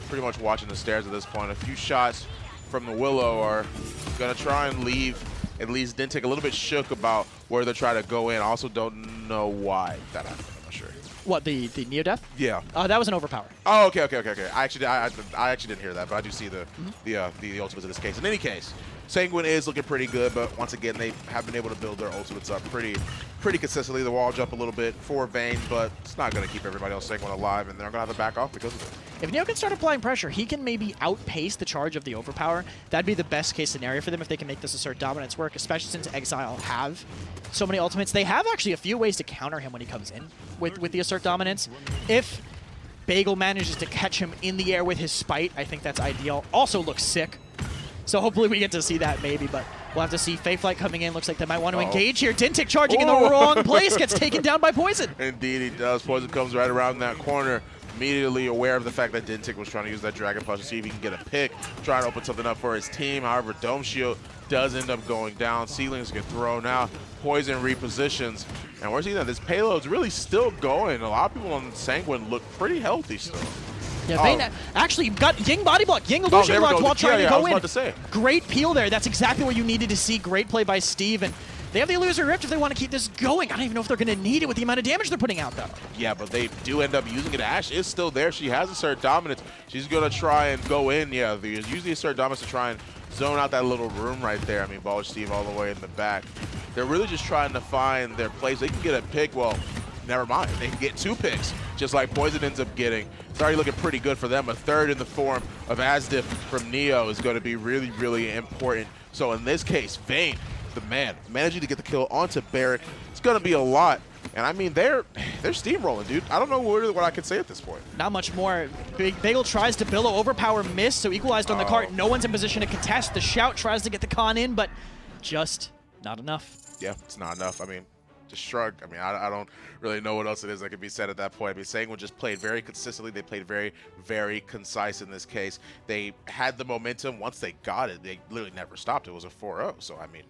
Pretty much watching the stairs at this point. A few shots from the Willow are going to try and leave at least Dintic a little bit shook about where they're trying to go in. I also don't know why that happened. I'm not sure. What, the Neo Death? Yeah. That was an overpower. Oh, okay. I actually didn't hear that, but I do see the ultimates in this case. In any case, Sanguine is looking pretty good, but once again, they have been able to build their ultimates up pretty consistently. The wall jump a little bit for Vayne, but it's not going to keep everybody else Sanguine alive, and they're going to have to back off because of it. If Neo can start applying pressure, he can maybe outpace the charge of the overpower. That'd be the best case scenario for them if they can make this assert dominance work, especially since Exile have so many ultimates. They have actually a few ways to counter him when he comes in with the assert dominance. If Bagel manages to catch him in the air with his spite, I think that's ideal. Also looks sick. So hopefully we get to see that maybe, but we'll have to see. Fayflight coming in. Looks like they might want to engage here. Dintic charging in the wrong place. Gets taken down by Poison. Indeed he does. Poison comes right around that corner. Immediately aware of the fact that Dintic was trying to use that Dragon Punch to see if he can get a pick. Trying to open something up for his team. However, Dome Shield does end up going down. Ceilings get thrown out. Poison repositions. And we're seeing that this payload's really still going. A lot of people on Sanguine look pretty healthy still. Yeah, Vayne actually got Ying body block, Ying illusion block while trying to go in. Great peel there. That's exactly what you needed to see. Great play by Steve. And they have the Illusory Rift if they want to keep this going. I don't even know if they're going to need it with the amount of damage they're putting out, though. Yeah, but they do end up using it. Ash is still there. She has assert dominance. She's going to try and go in. Yeah, use the assert dominance to try and zone out that little room right there. I mean, Baller Steve all the way in the back. They're really just trying to find their place. They can get a pick. Well, never mind. They can get 2 picks, just like Poison ends up getting. It's already looking pretty good for them. A third in the form of Asdif from Neo is going to be really, really important. So in this case, Vayne, the man, managing to get the kill onto Barrick. It's going to be a lot. And I mean, they're steamrolling, dude. I don't know what I can say at this point. Not much more. Bagel tries to billow overpower, miss, so equalized on the cart. No one's in position to contest. The shout tries to get the con in, but just not enough. Yeah, it's not enough. I mean, just shrug. I mean, I don't really know what else it is that could be said at that point. I mean, Sanguine just played very consistently. They played very, very concise in this case. They had the momentum. Once they got it, they literally never stopped. It was a 4-0. So, I mean,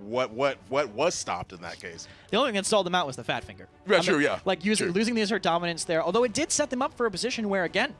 what was stopped in that case? The only thing that stalled them out was the fat finger. Yeah, true, yeah. Like losing the assert dominance there, although it did set them up for a position where, again,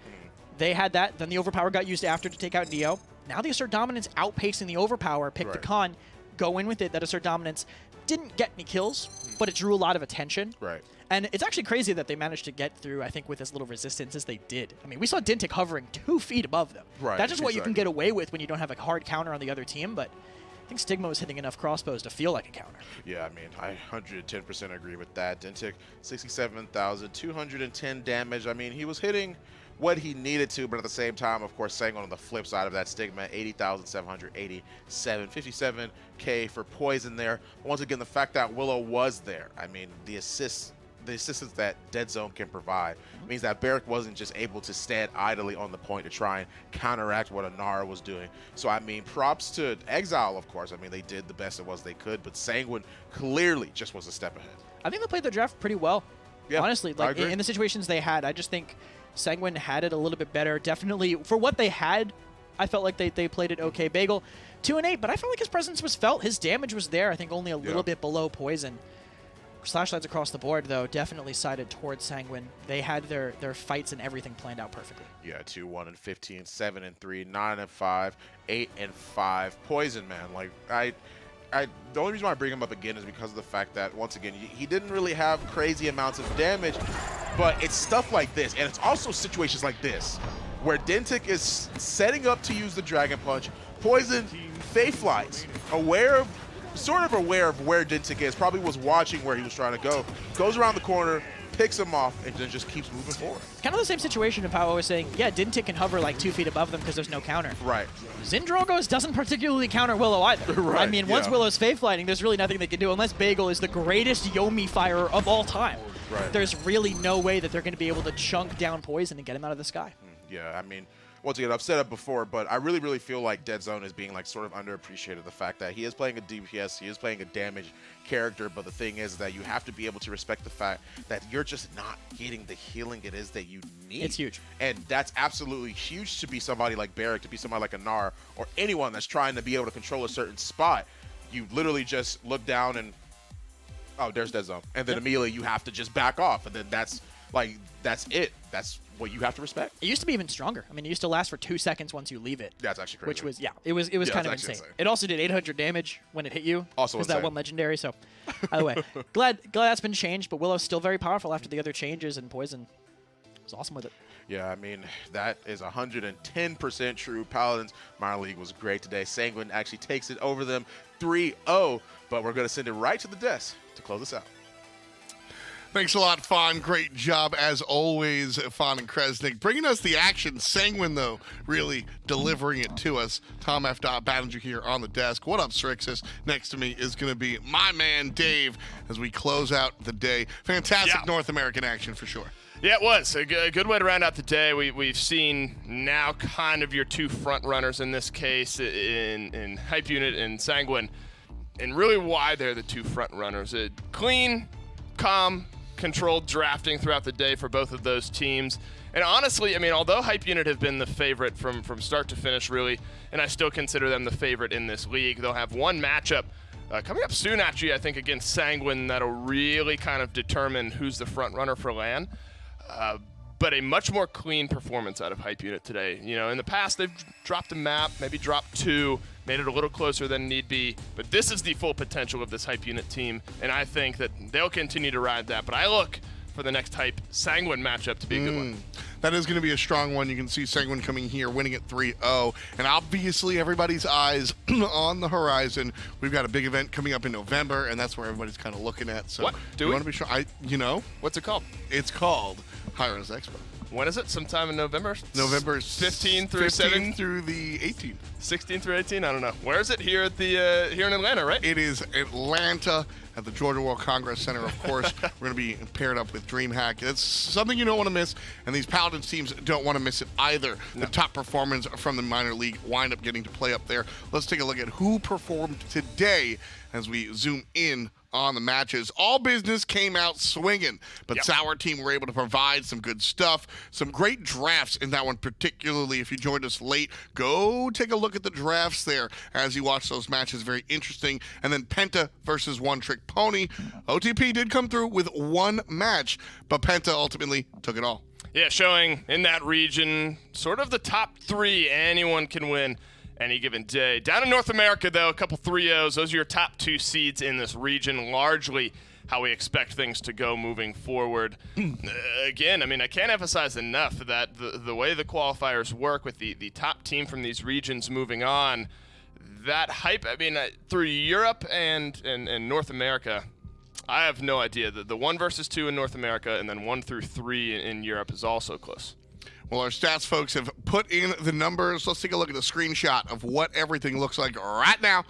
they had that. Then the overpower got used after to take out Neo. Now the assert dominance outpacing the overpower, pick the con, go in with it. That assert dominance didn't get any kills, but it drew a lot of attention. Right. And it's actually crazy that they managed to get through, I think, with as little resistance as they did. I mean, we saw Dintic hovering 2 feet above them. Right. That's just what you can get away with when you don't have a hard counter on the other team, but I think Stigma was hitting enough crossbows to feel like a counter. Yeah, I mean, I 110% agree with that. Dintic, 67,210 damage. I mean, he was hitting what he needed to, but at the same time, of course, Sanguine on the flip side of that, Stigma, 80,787, 57K for Poison there. Once again, the fact that Willow was there, I mean, the assistance that Dead Zone can provide means that Barrick wasn't just able to stand idly on the point to try and counteract what Anara was doing. So, I mean, props to Exile, of course. I mean, they did the best it was they could, but Sanguine clearly just was a step ahead. I think they played their draft pretty well. Yeah, honestly, like in the situations they had, I just think Sanguine had it a little bit better. Definitely, for what they had, I felt like they played it okay. Bagel, 2-8, but I felt like his presence was felt. His damage was there. I think only a little bit below Poison. Slashlights across the board, though, definitely sided towards Sanguine. They had their fights and everything planned out perfectly. Yeah, 2-1-15, 7-3, 9-5, 8-5. Poison, man. Like, the only reason why I bring him up again is because of the fact that, once again, he didn't really have crazy amounts of damage, but it's stuff like this, and it's also situations like this, where Dentic is setting up to use the Dragon Punch. Poison, Fae flies, sort of aware of where Dentic is, probably was watching where he was trying to go, goes around the corner, picks him off, and then just keeps moving forward. Kind of the same situation of how I was saying, yeah, Dintic can hover like 2 feet above them because there's no counter. Right. Zindrogos doesn't particularly counter Willow either. Right, I mean, once yeah. Willow's Fae flighting, there's really nothing they can do unless Bagel is the greatest Yomi firer of all time. Right. There's really no way that they're going to be able to chunk down Poison and get him out of the sky. Yeah, I mean, once again, I've said it before, but I really, really feel like Dead Zone is being like sort of underappreciated. The fact that he is playing a DPS, he is playing a damage character, but the thing is that you have to be able to respect the fact that you're just not getting the healing it is that you need. It's huge. And that's absolutely huge to be somebody like Barrick, to be somebody like a Gnar, or anyone that's trying to be able to control a certain spot. You literally just look down and, oh, there's Dead Zone. And then immediately you have to just back off. And then that's it. That's what you have to respect. It used to be even stronger. I mean, it used to last for 2 seconds once you leave it. That's actually crazy. Which was, it was kind of insane. It also did 800 damage when it hit you. Also that one legendary. So, either way, glad that's been changed. But Willow's still very powerful after the other changes, and Poison was awesome with it. Yeah, I mean, that is 110% true. Paladins minor league was great today. Sanguine actually takes it over them 3-0, but we're going to send it right to the desk to close this out. Thanks a lot, Fawn. Great job, as always, Fawn and Kresnik. Bringing us the action. Sanguine, though, really delivering it to us. Tom F. Ballinger here on the desk. What up, Strixus? Next to me is going to be my man, Dave, as we close out the day. Fantastic North American action, for sure. Yeah, it was a good way to round out the day. We've seen now kind of your two front runners in this case, in Hype Unit and Sanguine, and really why they're the two front runners. Clean, calm, controlled drafting throughout the day for both of those teams. And honestly, I mean, although Hype Unit have been the favorite from start to finish, really, and I still consider them the favorite in this league, they'll have one matchup coming up soon, actually, I think, against Sanguine that'll really kind of determine who's the front runner for LAN. But a much more clean performance out of Hype Unit today. You know, in the past, they've dropped a map, maybe dropped 2, made it a little closer than need be. But this is the full potential of this Hype Unit team, and I think that they'll continue to ride that. But I look for the next Hype Sanguine matchup to be a good one. That is going to be a strong one. You can see Sanguine coming here, winning it 3-0. And obviously, everybody's eyes on the horizon. We've got a big event coming up in November, and that's where everybody's kind of looking at. So what? Do we want to be sure? What's it called? It's called Hiron's Expo. When is it? Sometime in November? November 15 through 15 through the 18th. 16 through 18? I don't know. Where is it? Here at the here in Atlanta, right? It is Atlanta at the Georgia World Congress Center, of course. We're going to be paired up with DreamHack. It's something you don't want to miss, and these Paladins teams don't want to miss it either. No. The top performers from the minor league wind up getting to play up there. Let's take a look at who performed today as we zoom in on the matches. All Business came out swinging, but Sour Team were able to provide some good stuff, some great drafts in that one, particularly if you joined us late. Go take a look at the drafts there as you watch those matches. Very interesting. And then Penta versus One Trick Pony. OTP did come through with one match, but Penta ultimately took it all. Yeah, showing in that region sort of the top 3 anyone can win any given day. Down in North America, though, a couple 3-0s. Those are your top 2 seeds in this region, largely how we expect things to go moving forward. Again, I mean, I can't emphasize enough that the way the qualifiers work with the top team from these regions moving on, that hype, I mean, through Europe and North America, I have no idea. The 1 versus 2 in North America and then 1 through 3 in Europe is also close. Well, our stats folks have put in the numbers. Let's take a look at the screenshot of what everything looks like right now.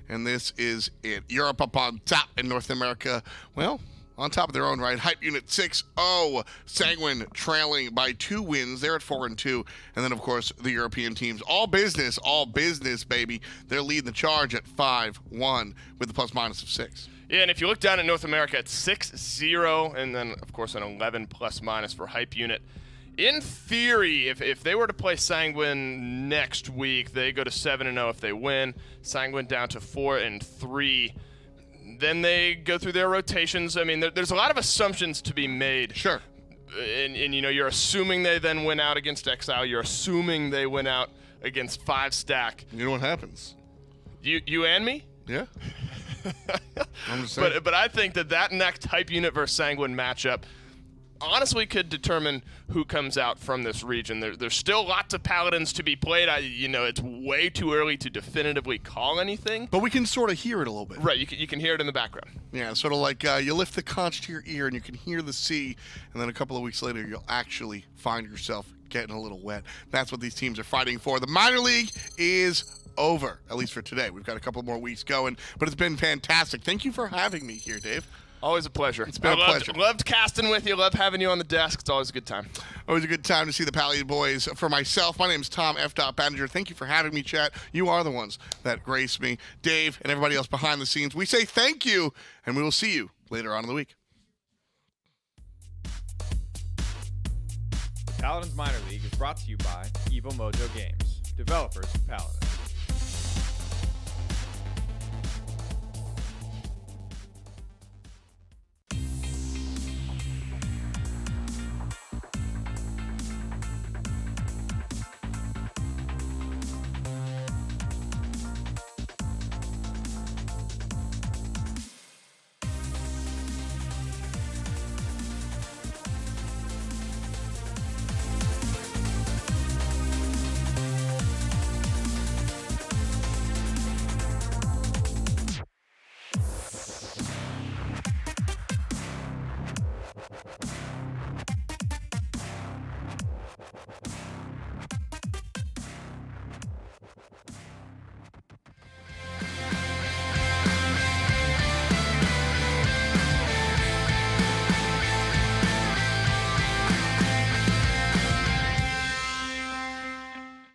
And this is it. Europe up on top and North America, well, on top of their own right. Hype Unit 6-0. Sanguine trailing by 2 wins. They're at 4-2. And then, of course, the European teams. All business, baby. They're leading the charge at 5-1 with a plus-minus of 6. Yeah, and if you look down at North America, it's 6-0, and then, of course, an 11 plus-minus for Hype Unit. In theory, if they were to play Sanguine next week, they go to 7-0 if they win. Sanguine down to 4-3. Then they go through their rotations. I mean, there's a lot of assumptions to be made. Sure. And you know, you're assuming they then win out against Exile. You're assuming they win out against 5 Stack. You know what happens? You and me? Yeah. I'm just saying. But I think that next Hype Unit versus Sanguine matchup honestly could determine who comes out from this region. There's still lots of Paladins to be played. It's way too early to definitively call anything. But we can sort of hear it a little bit. Right, you can hear it in the background. Yeah, sort of like you lift the conch to your ear and you can hear the sea, and then a couple of weeks later you'll actually find yourself getting a little wet. That's what these teams are fighting for. The minor league is over, at least for today. We've got a couple more weeks going, but it's been fantastic. Thank you for having me here, Dave. Always a pleasure. It's been a pleasure. Loved casting with you. Love having you on the desk. It's always a good time. Always a good time to see the Paladin boys. For myself, my name is Tom F. Banninger. Thank you for having me, chat. You are the ones that grace me. Dave and everybody else behind the scenes, we say thank you, and we will see you later on in the week. Paladins Minor League is brought to you by Evil Mojo Games, developers of Paladins.